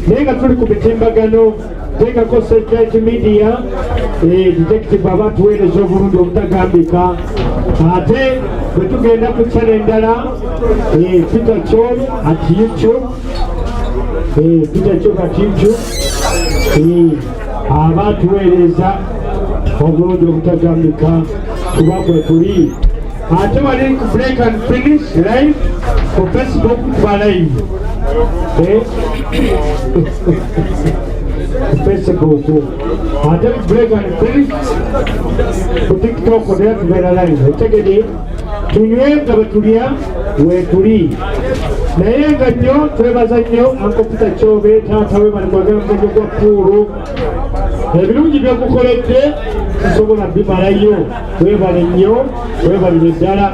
F: Naye nga tuli ku mitimbagano teekako Satellite Media detective abatuweereza obulungi obutagambika. Ate bwe tugenda ku channel endala Peter Chol at YouTube, Peter Chol at YouTube abatuweereza obulungi obutagambika kuba kwe tuli. Ate wali ku break and finish live ku Facebook tuba live Facebook. Ate break and finish ku TikTok naye tubeera live. Otegedde tunywe nga bwe tulya weetuli. Naye nga nnyo twebaza nnyo Uncle Peter Chobe taata we bali kwagala mugenyi gwa puulu. Ebirungi byokukoledde tusobola bimalayo. Webale nnyo, webalire ddala.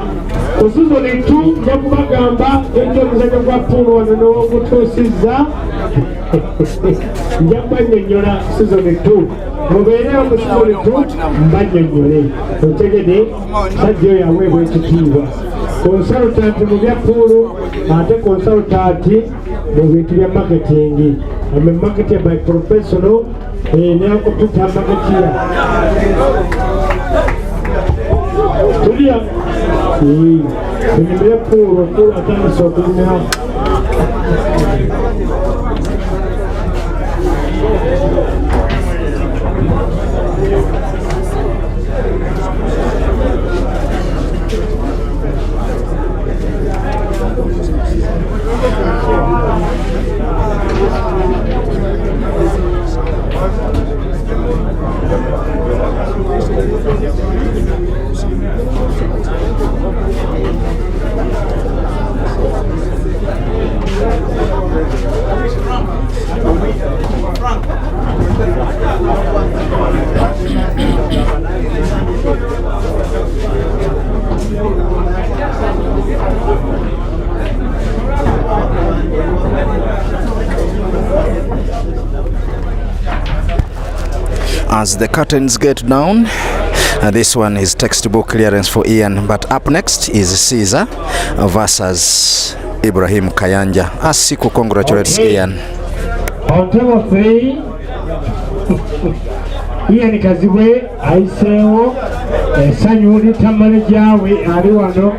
F: Ku sizoni 2 nja kubagamba ejjo omuzannyo gwa puulu wano n'ogutuusizza. Nja kubannyonnyola sizoni 2. Mubeerewo mu sizoni 2 mbannyonnyole. Otegedde sajja oyo aweebwa ekitiibwa. Consultant mu bya puulu ate consultant mu bintu bya marketing. I'm a marketer by professional. Neako tuta marketer. Tulia. Kwenye bya puulu atandise okulima.
C: As the curtains get down, this one is textbook clearance for Ian, but up next is Caesar versus Ibrahim Kayanja. Asiku congratulates Ian.
F: On table 3, Ian Kazibwe aiseewo essanyu litamale gyawe ali wano.